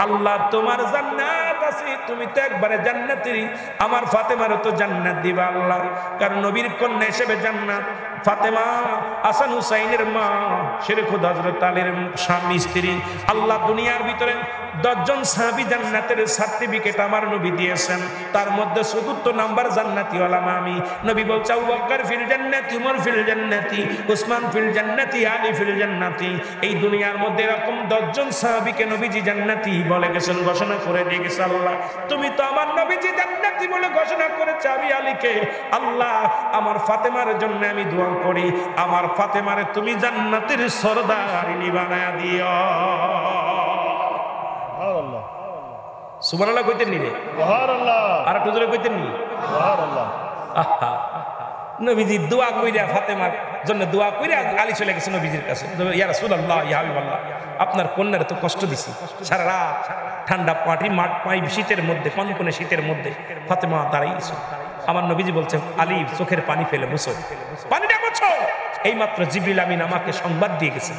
আল্লাহ, তোমার জান্নাত আছে, তুমি তো একবারে জান্নাতেরই, আমার ফাতেমারও তো জান্নাত দিবা আল্লাহ, কারণ নবীর কন্যা হিসেবে জান্নাত। ফাতেমা হাসান হুসাইনের মা, শেরে খোদা হযরত আলীর স্বামী স্ত্রী। আল্লাহ দুনিয়ার ভিতরে 10 জন সাহাবী জান্নাতের সার্টিফিকেট আমার নবী দিয়েছেন, তার মধ্যে ৪র্থ নাম্বার জান্নাতি ওলামা আমি। নবী বলছে, আবু বকর ফিল জান্নাতি, উমর ফিল জান্নাতি, উসমান ফিল জান্নাতি, আলী ফিল জান্নাতি। এই দুনিয়ার মধ্যে এরকম 10 জন সাহাবীকে নবীজি জান্নাতি বলে গেছেন, ঘোষণা করে দিয়ে গেছে। আল্লাহ, তুমি তো আমার নবীজি জান্নাতি বলে ঘোষণা করেছে, আমি আলীকে। আল্লাহ, আমার ফাতেমার জন্য আমি দোয়া করি, আমার ফাতেমারে তুমি জান্নাতের সরদারিনী বানায়া দিও। সুবহানাল্লাহ, সুবহানাল্লাহ কইতেন নি রে? সুবহানাল্লাহ, আর একটু জোরে কইতেন নি? সুবহানাল্লাহ। আহা, নবীজি দোয়া কইরা, ফাতেমার জন্য দোয়া কইরা আলী চলে গেছে নবীজির কাছে। ইয়া রাসূলুল্লাহ, ইয়া হাবিবাল্লাহ, আপনার কন্যারে তো কষ্ট দিছি, সারা রাত ঠান্ডা পাই শীতের মধ্যে, কনকনে শীতের মধ্যে ফাতেমা দাঁড়িয়েছে। আমার নবীজি বলছেন, আলী চোখের পানি ফেলে মুছো, পানিটা মুছো। এইমাত্র জিবরিল আমিন আমাকে সংবাদ দিয়ে গেছে,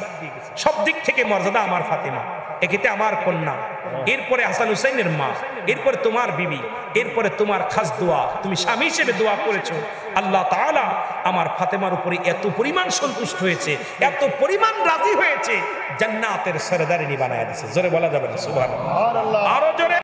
সব দিক থেকে মর্যাদা আমার ফাতেমা, এক্ষেত্রে আমার কন্যা, এরপরে হাসান হুসাইনের মা, এরপরে তোমার বিবি, এরপরে তোমার খাস দোয়া, তুমি স্বামী হিসেবে দোয়া করেছো। আল্লাহ তাআলা আমার ফাতেমার উপরে এত পরিমাণ সন্তুষ্ট হয়েছে, এত পরিমাণ রাজি হয়েছে, জান্নাতের সরদারিনী বানায়া দিয়েছে। জোরে বলা যাবে না সুবহানাল্লাহ? আরো জোরে।